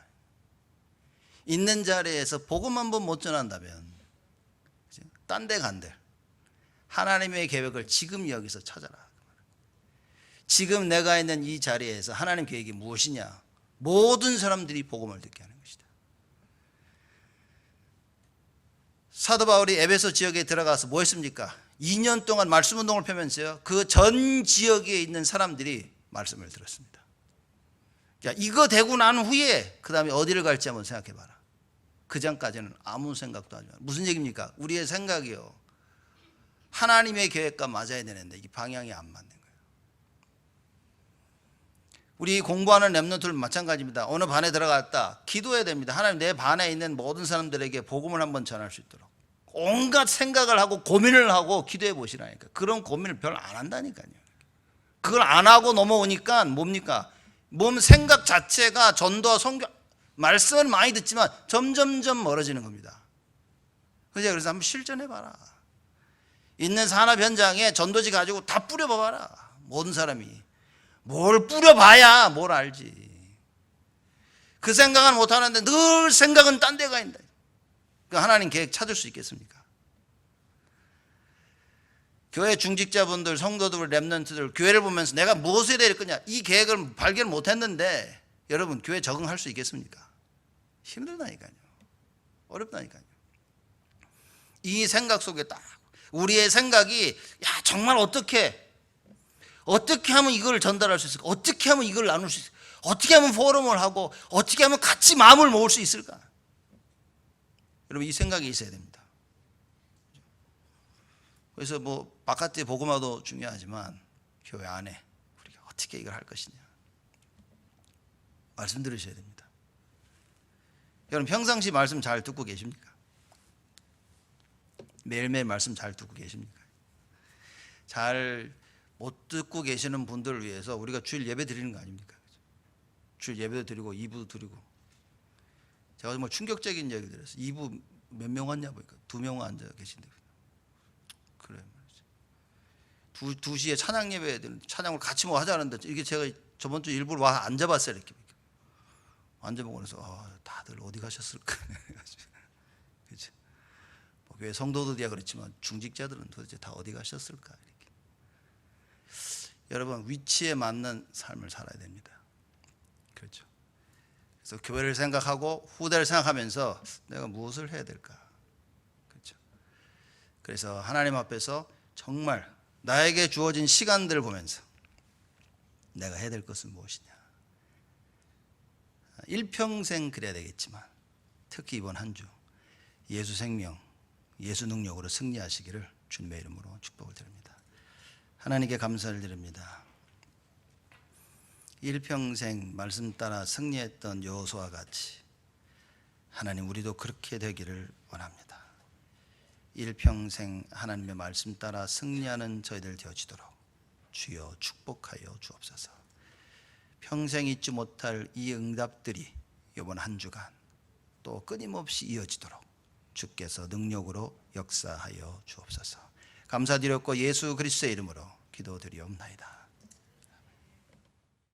있는 자리에서 복음 한번 못 전한다면 딴 데 간들 하나님의 계획을 지금 여기서 찾아라. 지금 내가 있는 이 자리에서 하나님 계획이 무엇이냐? 모든 사람들이 복음을 듣게 하는 것이다. 사도 바울이 에베소 지역에 들어가서 뭐 했습니까? 2년 동안 말씀 운동을 펴면서요. 그 전 지역에 있는 사람들이 말씀을 들었습니다. 자, 이거 되고 난 후에 그 다음에 어디를 갈지 한번 생각해 봐라. 그 전까지는 아무 생각도 하지 마. 무슨 얘기입니까? 우리의 생각이요. 하나님의 계획과 맞아야 되는데 이 방향이 안 맞는 거예요. 우리 공부하는 랩런트들 마찬가지입니다. 어느 반에 들어갔다. 기도해야 됩니다. 하나님 내 반에 있는 모든 사람들에게 복음을 한번 전할 수 있도록. 온갖 생각을 하고 고민을 하고 기도해 보시라니까. 그런 고민을 별로 안 한다니까요. 그걸 안 하고 넘어오니까 뭡니까? 몸 생각 자체가 전도와 성경 말씀을 많이 듣지만 점점점 멀어지는 겁니다. 그래서 한번 실전해 봐라. 있는 산업 현장에 전도지 가지고 다 뿌려봐라. 모든 사람이 뭘 뿌려봐야 뭘 알지. 그 생각은 못 하는데 늘 생각은 딴 데가 있다. 하나님 계획 찾을 수 있겠습니까? 교회 중직자분들, 성도들, 랩런트들 교회를 보면서 내가 무엇을 해야 될 거냐 이 계획을 발견 못했는데 여러분 교회 적응할 수 있겠습니까? 힘들다니까요. 어렵다니까요. 이 생각 속에 딱 우리의 생각이 야 정말 어떻게 하면 이걸 전달할 수 있을까? 어떻게 하면 이걸 나눌 수 있을까? 어떻게 하면 포럼을 하고 어떻게 하면 같이 마음을 모을 수 있을까? 여러분 이 생각이 있어야 됩니다. 그래서 뭐 바깥의 복음화도 중요하지만 교회 안에 우리가 어떻게 이걸 할 것이냐 말씀 들으셔야 됩니다. 여러분 평상시 말씀 잘 듣고 계십니까? 매일매일 말씀 잘 듣고 계십니까? 잘 못 듣고 계시는 분들을 위해서 우리가 주일 예배 드리는 거 아닙니까? 주일 예배도 드리고 2부도 드리고. 제가 정말 충격적인 얘기를 들었어요. 2부 몇 명 왔냐 보니까 2명 앉아 계신데. 그래 말이죠. 2시에 찬양 예배 찬양을 같이 뭐 하자는데 이게 제가 저번 주 일부러 와 앉아봤어요. 이렇게 앉아보고 그래서 다들 어디 가셨을까? 그렇죠? 뭐 교회 성도들이야 그렇지만 중직자들은 도대체 다 어디 가셨을까? 이렇게. 여러분 위치에 맞는 삶을 살아야 됩니다. 그렇죠? 그래서 교회를 생각하고 후대를 생각하면서 내가 무엇을 해야 될까? 그렇죠? 그래서 하나님 앞에서 정말 나에게 주어진 시간들을 보면서 내가 해야 될 것은 무엇이냐? 일평생 그래야 되겠지만 특히 이번 한 주 예수 생명, 예수 능력으로 승리하시기를 주님의 이름으로 축복을 드립니다. 하나님께 감사를 드립니다. 일평생 말씀 따라 승리했던 여호수아와 같이 하나님 우리도 그렇게 되기를 원합니다. 일평생 하나님의 말씀 따라 승리하는 저희들 되어지도록 주여 축복하여 주옵소서. 평생 잊지 못할 이 응답들이 이번 한 주간 또 끊임없이 이어지도록 주께서 능력으로 역사하여 주옵소서. 감사드렸고 예수 그리스도의 이름으로 기도드리옵나이다.